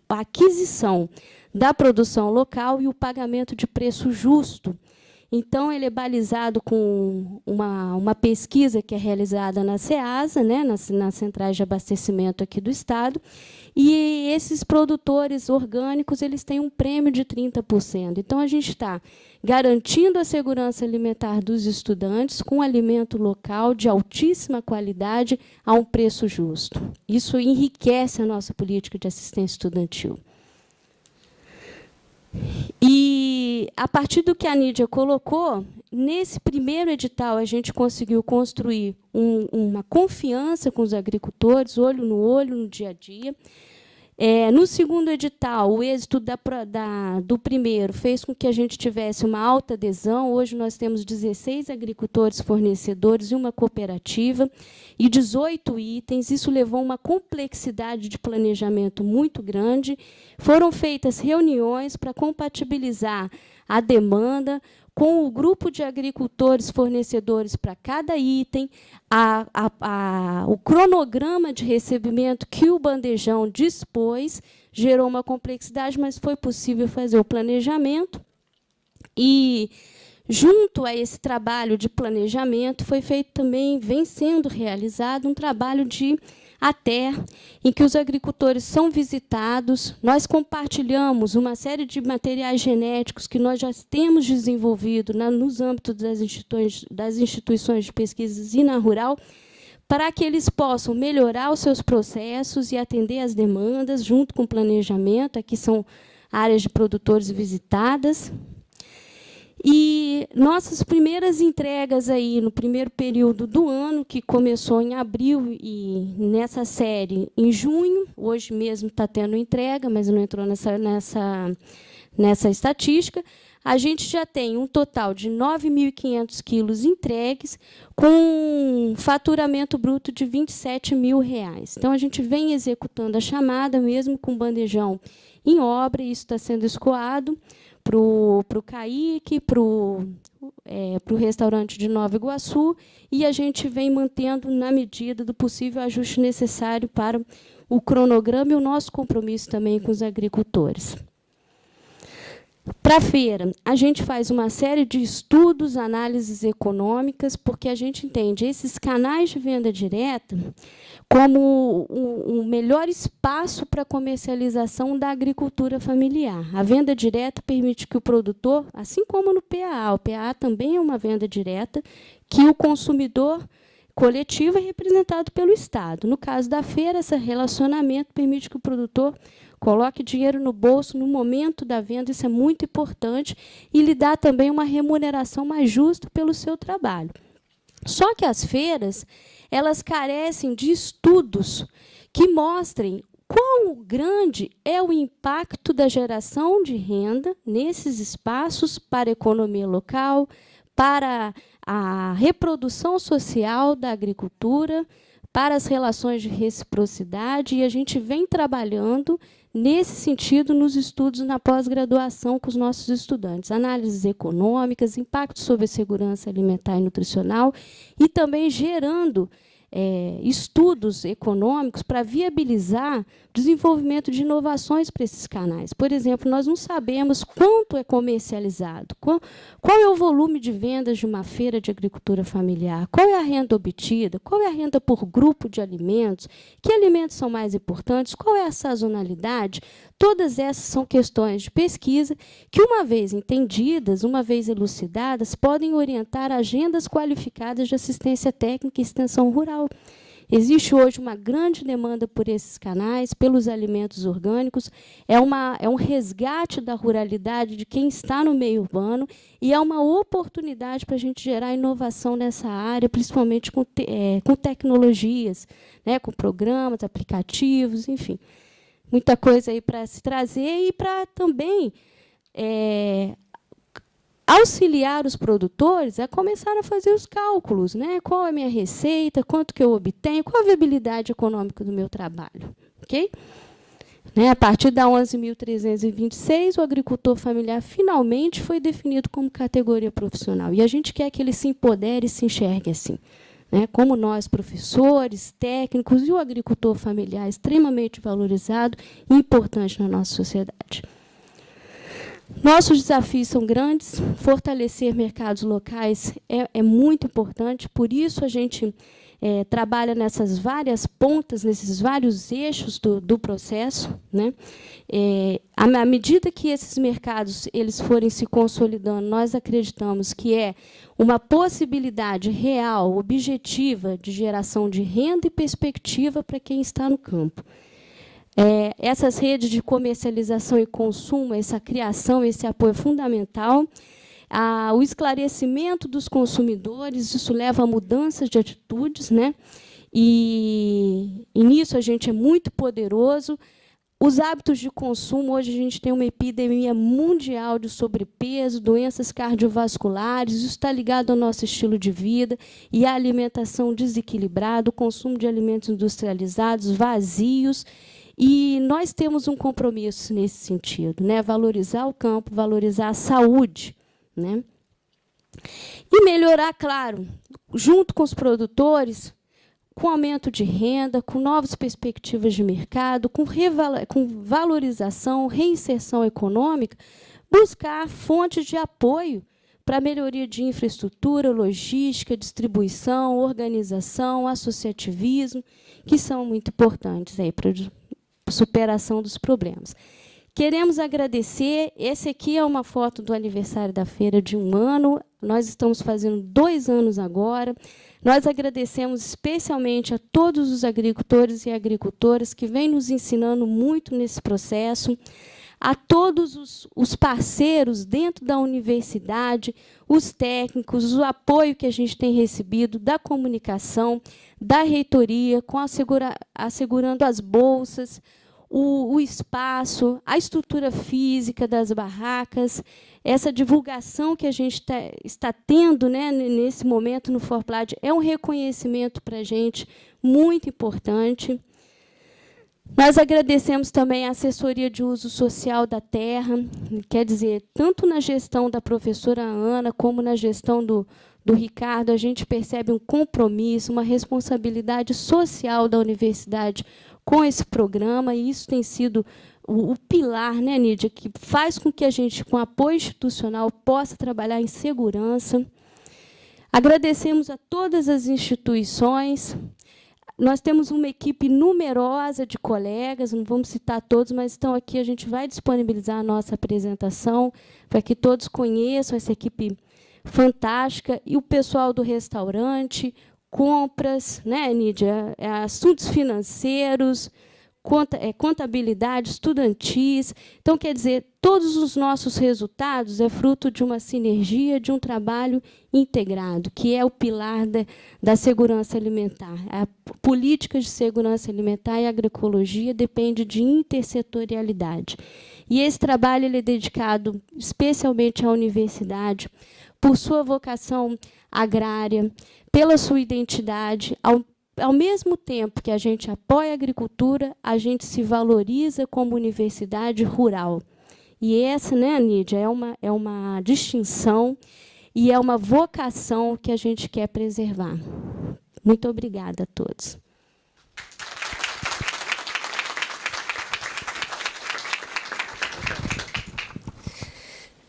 aquisição da produção local e o pagamento de preço justo. Então, ele é balizado com uma pesquisa que é realizada na SEASA, nas centrais de abastecimento aqui do Estado, e esses produtores orgânicos eles têm um prêmio de 30%. Então, a gente está garantindo a segurança alimentar dos estudantes com alimento local de altíssima qualidade a um preço justo. Isso enriquece a nossa política de assistência estudantil. E, a partir do que a Nídia colocou, nesse primeiro edital, a gente conseguiu construir uma confiança com os agricultores, olho, no dia a dia. No segundo edital, o êxito do primeiro fez com que a gente tivesse uma alta adesão. Hoje nós temos 16 agricultores fornecedores e uma cooperativa, e 18 itens. Isso levou a uma complexidade de planejamento muito grande. Foram feitas reuniões para compatibilizar a demanda com o grupo de agricultores fornecedores para cada item, o cronograma de recebimento que o bandejão dispôs, gerou uma complexidade, mas foi possível fazer o planejamento. E, junto a esse trabalho de planejamento, foi feito também, vem sendo realizado, um trabalho de em que os agricultores são visitados. Nós compartilhamos uma série de materiais genéticos que nós já temos desenvolvido nos âmbitos das instituições de pesquisas e na rural, para que eles possam melhorar os seus processos e atender às demandas, junto com o planejamento. Aqui são áreas de produtores visitadas. E nossas primeiras entregas aí no primeiro período do ano, que começou em abril e nessa série em junho, hoje mesmo está tendo entrega, mas não entrou nessa estatística, a gente já tem um total de 9.500 quilos entregues, com um faturamento bruto de R$ 27.000. Então, a gente vem executando a chamada, mesmo com bandejão em obra, e isso está sendo escoado para o CAIC, para o restaurante de Nova Iguaçu, e a gente vem mantendo, na medida do possível, o ajuste necessário para o cronograma e o nosso compromisso também com os agricultores. Para a feira, a gente faz uma série de estudos, análises econômicas, porque a gente entende esses canais de venda direta como o melhor espaço para a comercialização da agricultura familiar. A venda direta permite que o produtor, assim como no PAA, o PAA também é uma venda direta, que o consumidor coletivo é representado pelo Estado. No caso da feira, esse relacionamento permite que o produtor coloque dinheiro no bolso no momento da venda, isso é muito importante, e lhe dá também uma remuneração mais justa pelo seu trabalho. Só que as feiras, elas carecem de estudos que mostrem quão grande é o impacto da geração de renda nesses espaços para a economia local, para a reprodução social da agricultura, para as relações de reciprocidade, e a gente vem trabalhando nesse sentido nos estudos na pós-graduação com os nossos estudantes. Análises econômicas, impactos sobre a segurança alimentar e nutricional, e também gerando estudos econômicos para viabilizar o desenvolvimento de inovações para esses canais. Por exemplo, nós não sabemos quanto é comercializado, qual é o volume de vendas de uma feira de agricultura familiar, qual é a renda obtida, qual é a renda por grupo de alimentos, que alimentos são mais importantes, qual é a sazonalidade. Todas essas são questões de pesquisa que, uma vez entendidas, uma vez elucidadas, podem orientar agendas qualificadas de assistência técnica e extensão rural. Existe hoje uma grande demanda por esses canais, pelos alimentos orgânicos, é um resgate da ruralidade de quem está no meio urbano, e é uma oportunidade para a gente gerar inovação nessa área, principalmente com tecnologias, né, com programas, aplicativos, enfim. Muita coisa aí para se trazer, e para também auxiliar os produtores a começar a fazer os cálculos, né? Qual é a minha receita, quanto que eu obtenho, qual a viabilidade econômica do meu trabalho. Okay? Né? A partir da 11.326, o agricultor familiar finalmente foi definido como categoria profissional. E a gente quer que ele se empodere e se enxergue assim. Né? Como nós, professores, técnicos, e o agricultor familiar extremamente valorizado e importante na nossa sociedade. Nossos desafios são grandes, fortalecer mercados locais é muito importante, por isso a gente trabalha nessas várias pontas, nesses vários eixos do processo. Né? À medida que esses mercados eles forem se consolidando, nós acreditamos que é uma possibilidade real, objetiva, de geração de renda e perspectiva para quem está no campo. Essas redes de comercialização e consumo, essa criação, esse apoio é fundamental. O esclarecimento dos consumidores, isso leva a mudanças de atitudes, né? E nisso a gente é muito poderoso. Os hábitos de consumo, hoje a gente tem uma epidemia mundial de sobrepeso, doenças cardiovasculares, isso está ligado ao nosso estilo de vida e à alimentação desequilibrada, o consumo de alimentos industrializados, vazios. E nós temos um compromisso nesse sentido, né? Valorizar o campo, valorizar a saúde, né? E melhorar, claro, junto com os produtores, com aumento de renda, com novas perspectivas de mercado, com valorização, reinserção econômica, buscar fontes de apoio para a melhoria de infraestrutura, logística, distribuição, organização, associativismo, que são muito importantes aí para a superação dos problemas. Queremos agradecer. Esse aqui é uma foto do aniversário da feira de 1 ano. Nós estamos fazendo 2 anos agora. Nós agradecemos especialmente a todos os agricultores e agricultoras que vêm nos ensinando muito nesse processo, a todos os parceiros dentro da universidade, os técnicos, o apoio que a gente tem recebido da comunicação, da reitoria, assegurando as bolsas, o espaço, a estrutura física das barracas, essa divulgação que a gente está tendo, né, nesse momento no Forplad é um reconhecimento para a gente muito importante. Nós agradecemos também a assessoria de uso social da terra, quer dizer, tanto na gestão da professora Ana, como na gestão do Ricardo, a gente percebe um compromisso, uma responsabilidade social da universidade com esse programa, e isso tem sido o pilar, né, Nídia, que faz com que a gente, com apoio institucional, possa trabalhar em segurança. Agradecemos a todas as instituições. Nós temos uma equipe numerosa de colegas, não vamos citar todos, mas estão aqui, a gente vai disponibilizar a nossa apresentação para que todos conheçam essa equipe fantástica, e o pessoal do restaurante, compras, né, Nídia, assuntos financeiros, contabilidade, estudantis. Então, quer dizer, todos os nossos resultados é fruto de uma sinergia, de um trabalho integrado, que é o pilar da segurança alimentar. A política de segurança alimentar e agroecologia depende de intersetorialidade. E esse trabalho ele é dedicado especialmente à universidade, por sua vocação agrária, pela sua identidade. Ao mesmo tempo que a gente apoia a agricultura, a gente se valoriza como universidade rural. E essa, né, Nídia, é uma distinção e é uma vocação que a gente quer preservar. Muito obrigada a todos.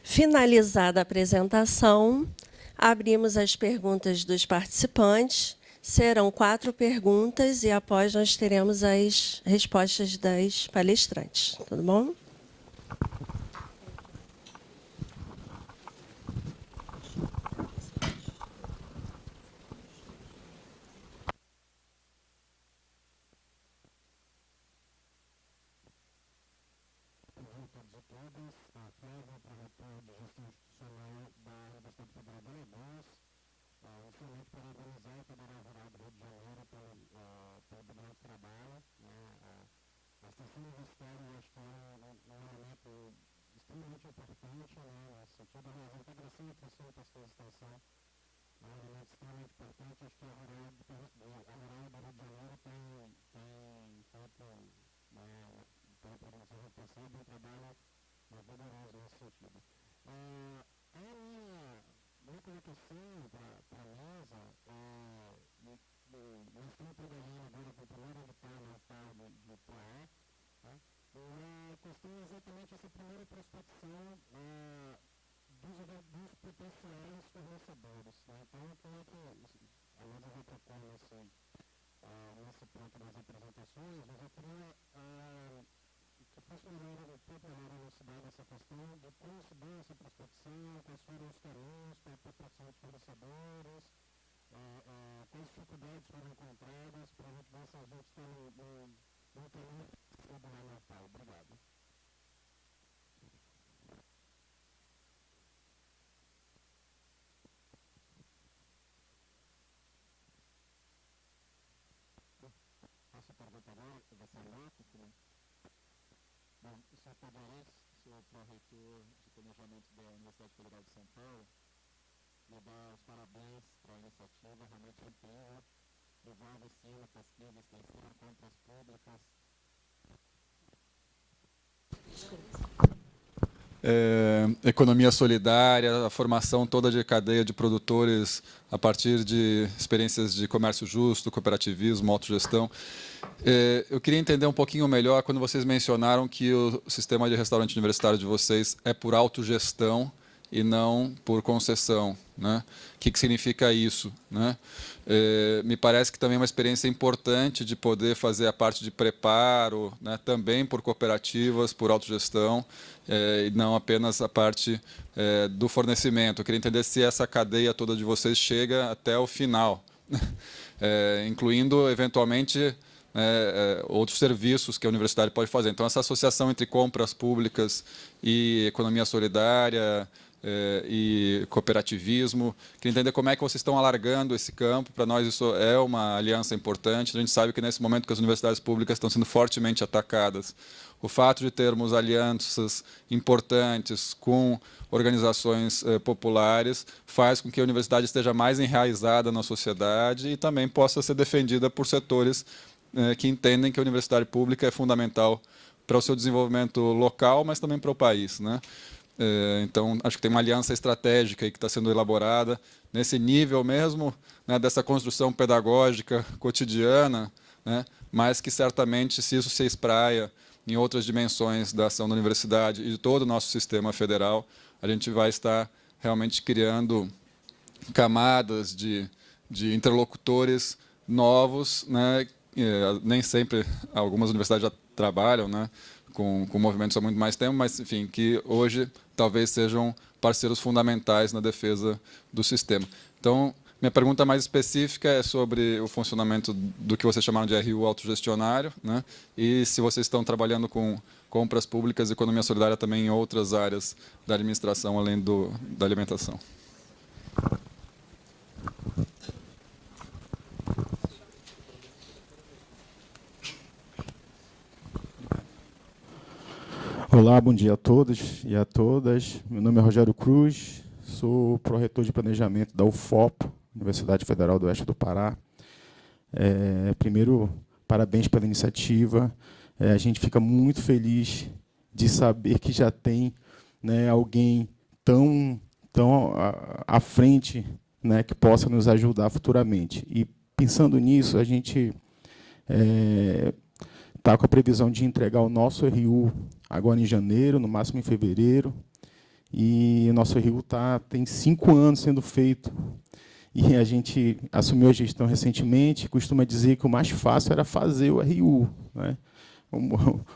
Finalizada a apresentação, abrimos as perguntas dos participantes. Serão 4 perguntas e, após, nós teremos as respostas das palestrantes. Tudo bom? Quais dificuldades foram encontradas para a gente ver se a gente está no caminho ao reitor de planejamento da Universidade Federal de São Paulo e dar os parabéns para a iniciativa, realmente é incrível. Envolve ensino, pesquisa, extensão, compras públicas. Economia solidária, a formação toda de cadeia de produtores a partir de experiências de comércio justo, cooperativismo, autogestão. Eu queria entender um pouquinho melhor quando vocês mencionaram que o sistema de restaurante universitário de vocês é por autogestão e não por concessão, né? O que significa isso, né? Me parece que também é uma experiência importante de poder fazer a parte de preparo, né? Também por cooperativas, por autogestão, e não apenas a parte do fornecimento. Eu queria entender se essa cadeia toda de vocês chega até o final, incluindo, eventualmente, outros serviços que a universidade pode fazer. Então, essa associação entre compras públicas e economia solidária e cooperativismo. Queria entender como é que vocês estão alargando esse campo. Para nós, isso é uma aliança importante. A gente sabe que, nesse momento que as universidades públicas estão sendo fortemente atacadas, o fato de termos alianças importantes com organizações populares faz com que a universidade esteja mais enraizada na sociedade e também possa ser defendida por setores que entendem que a universidade pública é fundamental para o seu desenvolvimento local, mas também para o país, né? Então, acho que tem uma aliança estratégica aí que está sendo elaborada nesse nível mesmo, né, dessa construção pedagógica cotidiana, né, mas que certamente, se isso se espraia em outras dimensões da ação da universidade e de todo o nosso sistema federal, a gente vai estar realmente criando camadas de interlocutores novos, né? Nem sempre algumas universidades já trabalham, né, com movimentos há muito mais tempo, mas, enfim, que hoje talvez sejam parceiros fundamentais na defesa do sistema. Então, minha pergunta mais específica é sobre o funcionamento do que vocês chamaram de RU autogestionário, né, e se vocês estão trabalhando com compras públicas e economia solidária também em outras áreas da administração, além da alimentação. Olá, bom dia a todos e a todas. Meu nome é Rogério Cruz, sou pró-reitor de planejamento da UFOP, Universidade Federal do Oeste do Pará. Primeiro, parabéns pela iniciativa. A gente fica muito feliz de saber que já tem, né, alguém tão à frente, né, que possa nos ajudar futuramente. E, pensando nisso, a gente está com a previsão de entregar o nosso RU agora em janeiro, no máximo em fevereiro. E o nosso RU tem 5 anos sendo feito. E a gente assumiu a gestão recentemente, costuma dizer que o mais fácil era fazer o RU, né?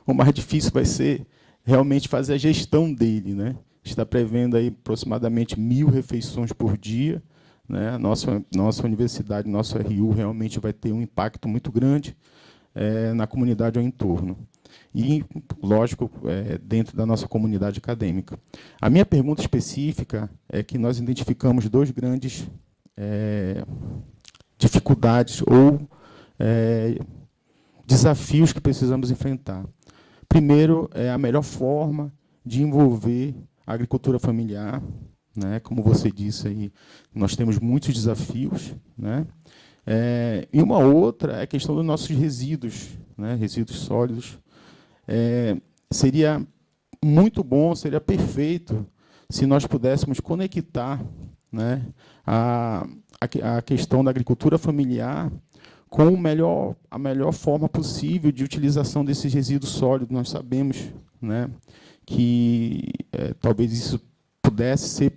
O mais difícil vai ser realmente fazer a gestão dele, né? Está prevendo aí aproximadamente 1.000 refeições por dia, né? Nossa universidade, nosso RU realmente vai ter um impacto muito grande na comunidade ao entorno. E, lógico, dentro da nossa comunidade acadêmica. A minha pergunta específica é que nós identificamos 2 grandes dificuldades ou desafios que precisamos enfrentar. Primeiro, é a melhor forma de envolver a agricultura familiar, né? Como você disse aí, nós temos muitos desafios, né? E uma outra é a questão dos nossos resíduos, né? Resíduos sólidos. Seria muito bom, seria perfeito se nós pudéssemos conectar, né, a questão da agricultura familiar com a melhor forma possível de utilização desses resíduos sólidos. Nós sabemos, né, que talvez isso pudesse ser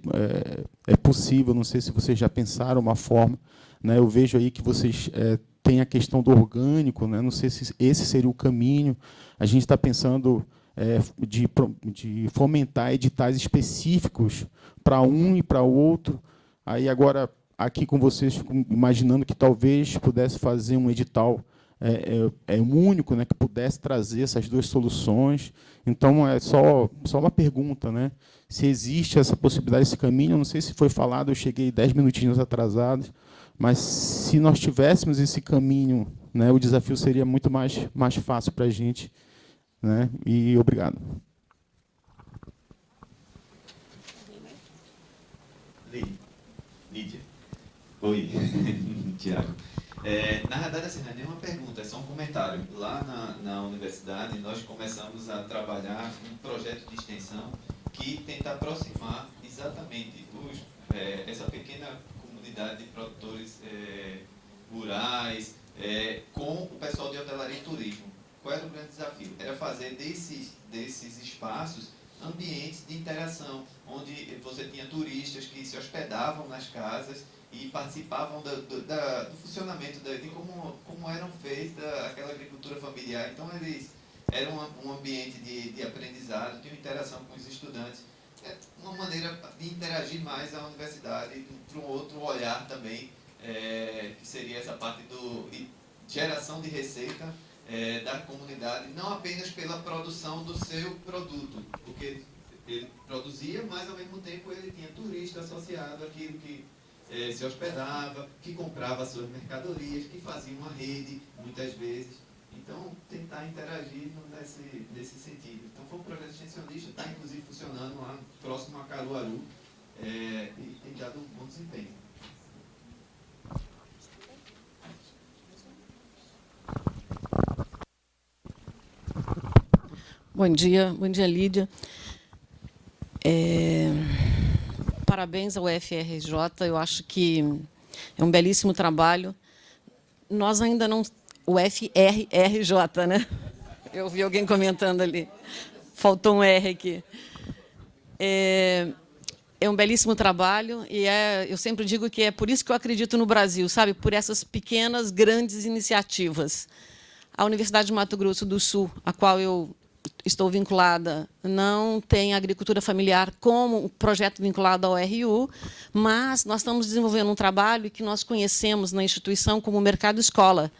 possível, não sei se vocês já pensaram uma forma, né, eu vejo aí que vocês têm a questão do orgânico, né, não sei se esse seria o caminho. A gente está pensando de fomentar editais específicos para um e para o outro. Aí agora, aqui com vocês, imaginando que talvez pudesse fazer um edital único, né, que pudesse trazer essas 2 soluções. Então, é só uma pergunta, né? Se existe essa possibilidade, esse caminho. Eu não sei se foi falado, eu cheguei 10 minutinhos atrasado, mas se nós tivéssemos esse caminho, né, o desafio seria muito mais fácil para a gente, né? E obrigado. Oi, Tiago. Na verdade, assim, não é nenhuma pergunta, é só um comentário. Lá na universidade, nós começamos a trabalhar um projeto de extensão que tenta aproximar exatamente essa pequena comunidade de produtores rurais com o pessoal de hotelaria e turismo. Qual era o grande desafio? Era fazer desses espaços ambientes de interação, onde você tinha turistas que se hospedavam nas casas e participavam do funcionamento, de como eram feitas aquela agricultura familiar. Então, eles eram um ambiente de aprendizado, tinham interação com os estudantes. É uma maneira de interagir mais a universidade para um outro olhar também, que seria essa parte de geração de receita da comunidade, não apenas pela produção do seu produto, porque ele produzia, mas ao mesmo tempo ele tinha turista associado àquilo que se hospedava, que comprava suas mercadorias, que fazia uma rede, muitas vezes. Então, tentar interagir nesse sentido. Então, foi um projeto extensionista, está inclusive funcionando lá próximo a Caruaru, e tem dado um bom desempenho. Bom dia, Lídia. Parabéns ao UFRJ, eu acho que é um belíssimo trabalho. Nós ainda não... O FRRJ, né? Eu vi alguém comentando ali. Faltou um R aqui. É um belíssimo trabalho e eu sempre digo que é por isso que eu acredito no Brasil, sabe? Por essas pequenas, grandes iniciativas. A Universidade de Mato Grosso do Sul, a qual eu estou vinculada, não tem agricultura familiar como projeto vinculado ao RU, mas nós estamos desenvolvendo um trabalho que nós conhecemos na instituição como Mercado Escola,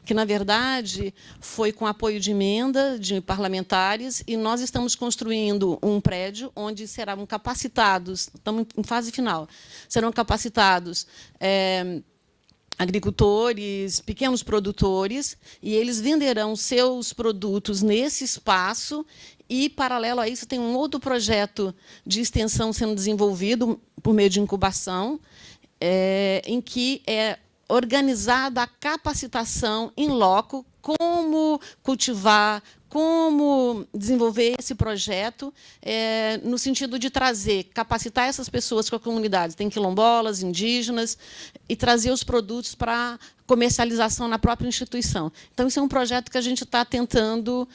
que, na verdade, foi com apoio de emenda de parlamentares, e nós estamos construindo um prédio onde serão capacitados, estamos em fase final, serão capacitados agricultores, pequenos produtores, e eles venderão seus produtos nesse espaço, e, paralelo a isso, tem um outro projeto de extensão sendo desenvolvido por meio de incubação, em que é organizada a capacitação em loco, como cultivar, como desenvolver esse projeto, no sentido de trazer, capacitar essas pessoas com a comunidade, tem quilombolas, indígenas, e trazer os produtos para comercialização na própria instituição. Então, isso é um projeto que a gente está tentando,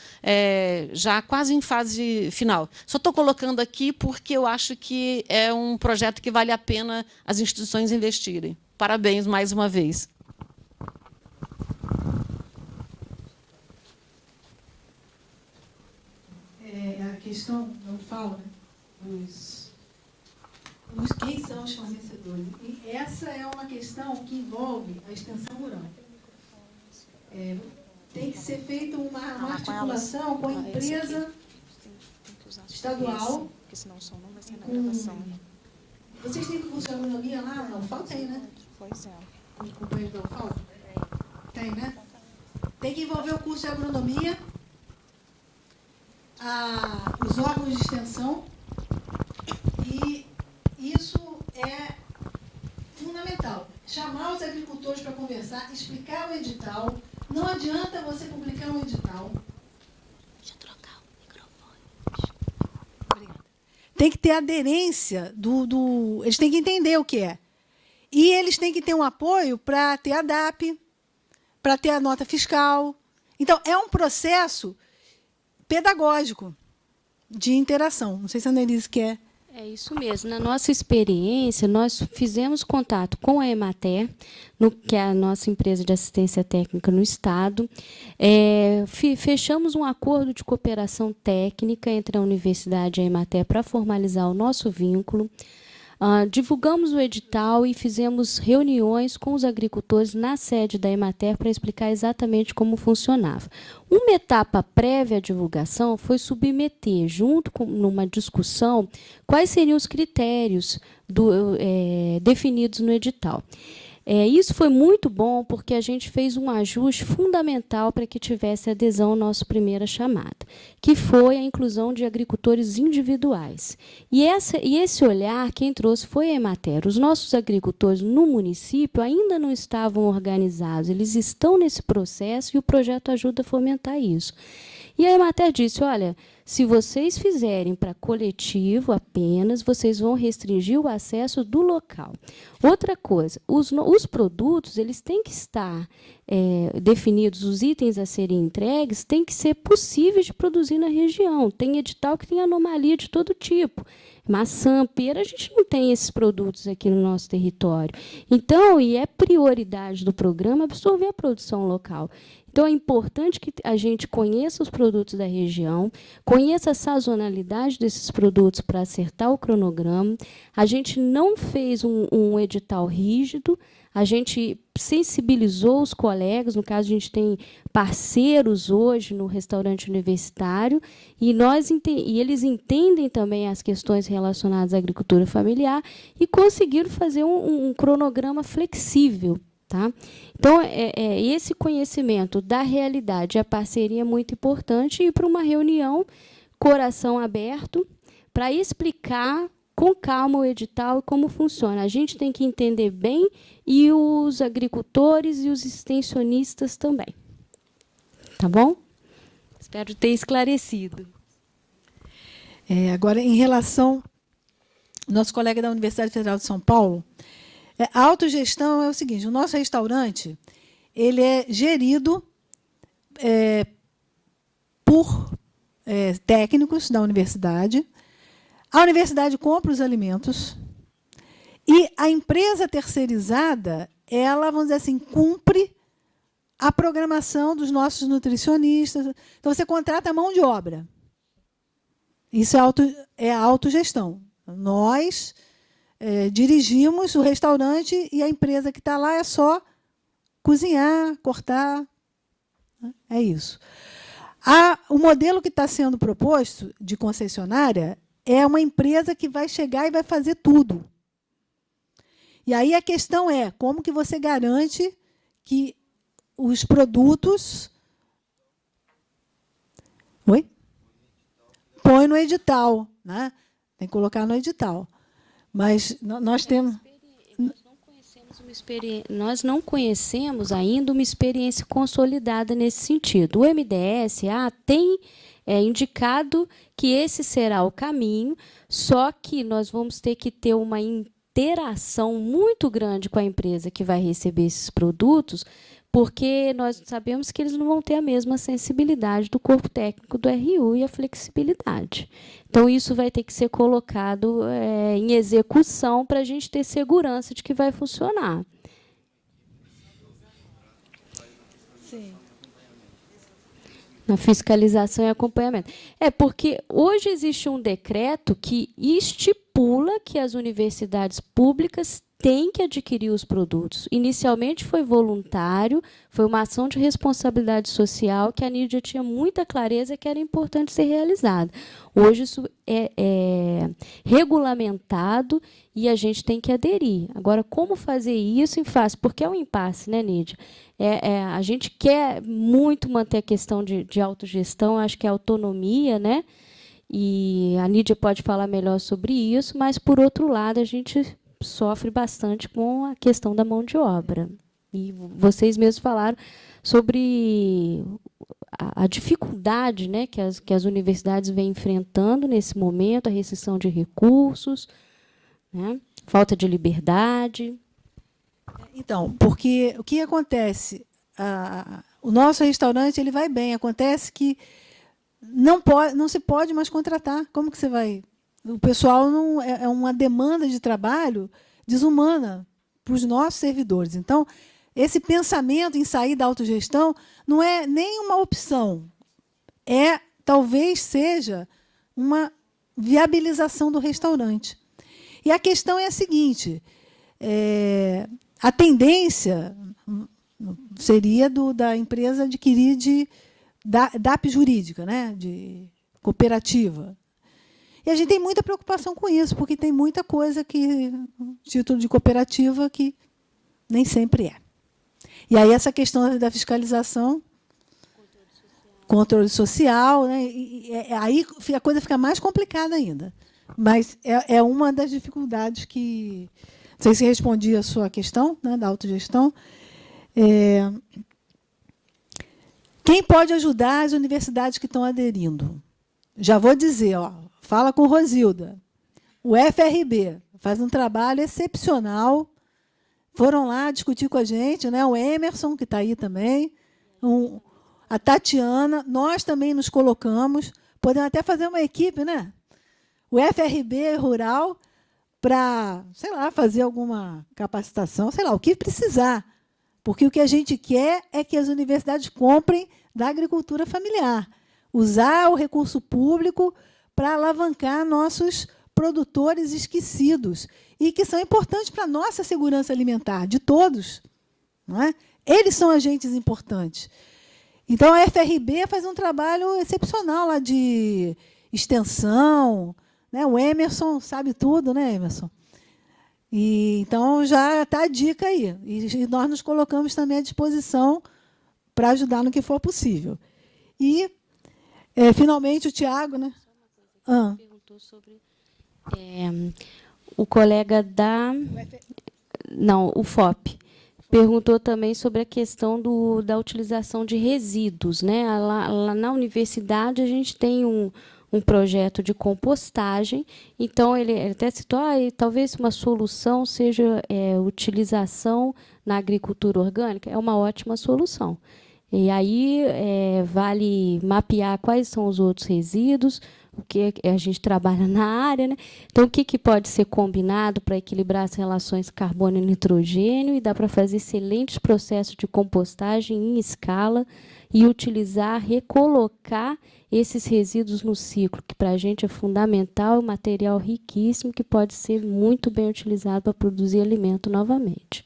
já quase em fase final. Só estou colocando aqui porque eu acho que é um projeto que vale a pena as instituições investirem. Parabéns mais uma vez. A questão, eu falo, né, quem são os fornecedores. E essa é uma questão que envolve a extensão rural. Tem que ser feita uma articulação com a empresa estadual. Porque senão o som não vai ser na gravação. Vocês têm curso de agronomia lá? Não, UFAL tem, né? Pois é. Os companheiros da UFAL? Tem, né? Tem que envolver o curso de agronomia, os órgãos de extensão, e isso é fundamental. Chamar os agricultores para conversar, explicar o edital. Não adianta você publicar um edital. Deixa eu trocar o microfone. Obrigada. Tem que ter aderência eles têm que entender o que é. E eles têm que ter um apoio para ter a DAP, para ter a nota fiscal. Então, é um processo pedagógico de interação. Não sei se a Annelise quer. É isso mesmo. Na nossa experiência, nós fizemos contato com a Emater, que é a nossa empresa de assistência técnica no Estado. Fechamos um acordo de cooperação técnica entre a universidade e a Emater para formalizar o nosso vínculo. Divulgamos o edital e fizemos reuniões com os agricultores na sede da Emater para explicar exatamente como funcionava. Uma etapa prévia à divulgação foi submeter, numa discussão, quais seriam os critérios definidos no edital. Isso foi muito bom, porque a gente fez um ajuste fundamental para que tivesse adesão à nossa primeira chamada, que foi a inclusão de agricultores individuais. E esse olhar, quem trouxe foi a Emater. Os nossos agricultores no município ainda não estavam organizados, eles estão nesse processo e o projeto ajuda a fomentar isso. E a Emater disse, olha, se vocês fizerem para coletivo apenas, vocês vão restringir o acesso do local. Outra coisa, os produtos eles têm que estar definidos, os itens a serem entregues têm que ser possíveis de produzir na região. Tem edital que tem anomalia de todo tipo. Maçã, pera, a gente não tem esses produtos aqui no nosso território. Então, e é prioridade do programa absorver a produção local. Então, é importante que a gente conheça os produtos da região, conheça a sazonalidade desses produtos para acertar o cronograma. A gente não fez um edital rígido, a gente sensibilizou os colegas, no caso, a gente tem parceiros hoje no restaurante universitário, e eles entendem também as questões relacionadas à agricultura familiar e conseguiram fazer um cronograma flexível. Tá? Então, esse conhecimento da realidade, a parceria é muito importante, e para uma reunião, coração aberto, para explicar com calma o edital e como funciona. A gente tem que entender bem, e os agricultores e os extensionistas também. Tá bom? Espero ter esclarecido. Agora, em relação ao nosso colega da Universidade Federal de São Paulo, a autogestão é o seguinte: o nosso restaurante ele é gerido por técnicos da universidade. A universidade compra os alimentos e a empresa terceirizada, ela, vamos dizer assim, cumpre a programação dos nossos nutricionistas. Então, você contrata a mão de obra. Isso é a autogestão. Nós dirigimos o restaurante e a empresa que está lá é só cozinhar, cortar. É isso. O modelo que está sendo proposto de concessionária é uma empresa que vai chegar e vai fazer tudo. E aí a questão é como que você garante que os produtos... Oi? Põe no edital, né? Tem que colocar no edital. Mas nós temos... Nós não conhecemos ainda uma experiência consolidada nesse sentido. O MDSA tem indicado que esse será o caminho, só que nós vamos ter que ter uma interação muito grande com a empresa que vai receber esses produtos, porque nós sabemos que eles não vão ter a mesma sensibilidade do corpo técnico do RU e a flexibilidade. Então, isso vai ter que ser colocado em execução para a gente ter segurança de que vai funcionar. Sim. Na fiscalização e acompanhamento. Porque hoje existe um decreto que estipula que as universidades públicas têm que adquirir os produtos. Inicialmente foi voluntário, foi uma ação de responsabilidade social que a Nídia tinha muita clareza que era importante ser realizada. Hoje isso é regulamentado e a gente tem que aderir. Agora, como fazer isso em face? Porque é um impasse, né, Nídia? A gente quer muito manter a questão de autogestão, acho que é autonomia, né? E a Nídia pode falar melhor sobre isso, mas, por outro lado, a gente sofre bastante com a questão da mão de obra. E vocês mesmos falaram sobre a dificuldade, né, que as universidades vêm enfrentando nesse momento, a restrição de recursos, né, falta de liberdade. Então, porque o que acontece? O nosso restaurante ele vai bem, acontece que não se pode mais contratar. Como que você vai... O pessoal não é uma demanda de trabalho desumana para os nossos servidores. Então, esse pensamento em sair da autogestão não é nem uma opção, talvez seja uma viabilização do restaurante. E a questão é a seguinte: a tendência seria da empresa adquirir da DAP jurídica, né, de cooperativa. E a gente tem muita preocupação com isso, porque tem muita coisa que, título de cooperativa, que Nem sempre é. E aí essa questão da fiscalização, controle social, né? Aí a coisa fica mais complicada ainda. Mas é uma das dificuldades que... Não sei se respondi a sua questão, né, da autogestão. Quem pode ajudar as universidades que estão aderindo? Já vou dizer, ó, fala com Rosilda. O FRB faz um trabalho excepcional. Foram lá discutir com a gente, né? O Emerson, que está aí também, a Tatiana, nós também nos colocamos. Podemos até fazer uma equipe, né? O FRB Rural, para, sei lá, fazer alguma capacitação, sei lá, o que precisar. Porque o que a gente quer é que as universidades comprem da agricultura familiar. Usar o recurso público para alavancar nossos produtores esquecidos e que são importantes para a nossa segurança alimentar, de todos. Não é? Eles são agentes importantes. Então, a FRB faz um trabalho excepcional lá de extensão. Né? O Emerson sabe tudo, né, Emerson? E, então, já está a dica aí. E nós nos colocamos também à disposição para ajudar no que for possível. E, finalmente, o Tiago... Né? Perguntou sobre... o colega da... Não, o FOP. Perguntou também sobre a questão da utilização de resíduos. Né? Lá na universidade, a gente tem um projeto de compostagem. Então, ele até citou, talvez uma solução seja utilização na agricultura orgânica. É uma ótima solução. E aí vale mapear quais são os outros resíduos, o que a gente trabalha na área, né? Então, o que pode ser combinado para equilibrar as relações carbono e nitrogênio, e dá para fazer excelentes processos de compostagem em escala e utilizar, recolocar esses resíduos no ciclo, que para a gente é fundamental, um material riquíssimo que pode ser muito bem utilizado para produzir alimento novamente.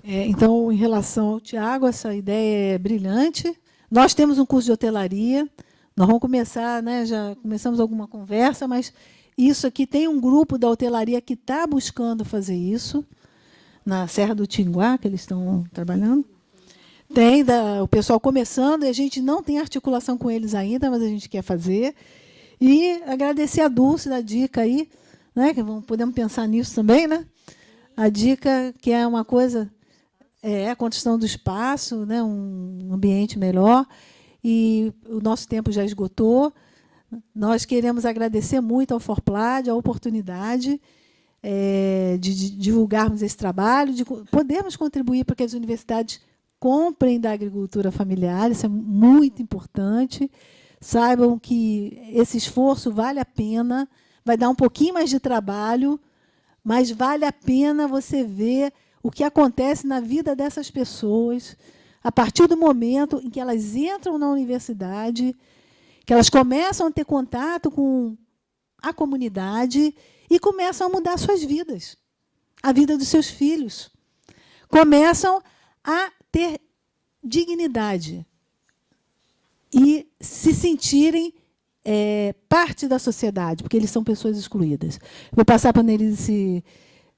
Então, em relação ao Tiago, essa ideia é brilhante. Nós temos um curso de hotelaria. Nós vamos começar, né, já começamos alguma conversa, mas isso aqui tem um grupo da hotelaria que está buscando fazer isso, na Serra do Tinguá, que eles estão trabalhando. Tem o pessoal começando, e a gente não tem articulação com eles ainda, mas a gente quer fazer. E agradecer a Dulce da dica aí, né, que podemos pensar nisso também, né? A dica que é uma coisa, a construção do espaço, né, um ambiente melhor. E o nosso tempo já esgotou. Nós queremos agradecer muito ao Forplad a oportunidade de divulgarmos esse trabalho, de podermos contribuir para que as universidades comprem da agricultura familiar. Isso é muito importante. Saibam que esse esforço vale a pena, vai dar um pouquinho mais de trabalho, mas vale a pena você ver o que acontece na vida dessas pessoas a partir do momento em que elas entram na universidade, que elas começam a ter contato com a comunidade e começam a mudar suas vidas, a vida dos seus filhos. Começam a ter dignidade e se sentirem parte da sociedade, porque eles são pessoas excluídas. Vou passar para a Nerise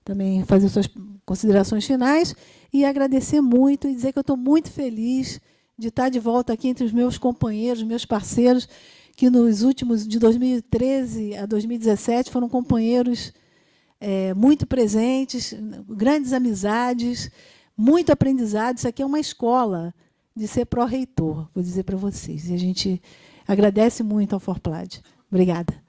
também fazer suas considerações finais e agradecer muito e dizer que eu estou muito feliz de estar de volta aqui entre os meus companheiros, meus parceiros, que nos últimos, de 2013 a 2017, foram companheiros muito presentes, grandes amizades, muito aprendizado. Isso aqui é uma escola de ser pró-reitor, vou dizer para vocês. E a gente agradece muito ao Forplad. Obrigada.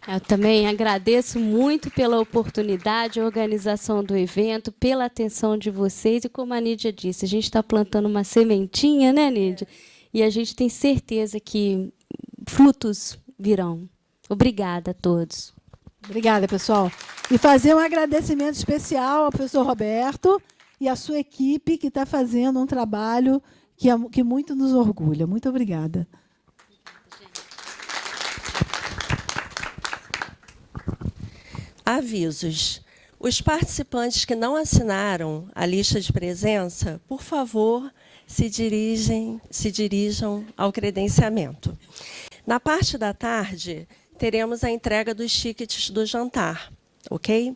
Eu também agradeço muito pela oportunidade, a organização do evento, pela atenção de vocês. E como a Nídia disse, a gente está plantando uma sementinha, né, Nídia? E a gente tem certeza que frutos virão. Obrigada a todos. Obrigada, pessoal. E fazer um agradecimento especial ao professor Roberto e à sua equipe, que está fazendo um trabalho que muito nos orgulha. Muito obrigada. Avisos. Os participantes que não assinaram a lista de presença, por favor, se dirijam ao credenciamento. Na parte da tarde, teremos a entrega dos tickets do jantar, ok?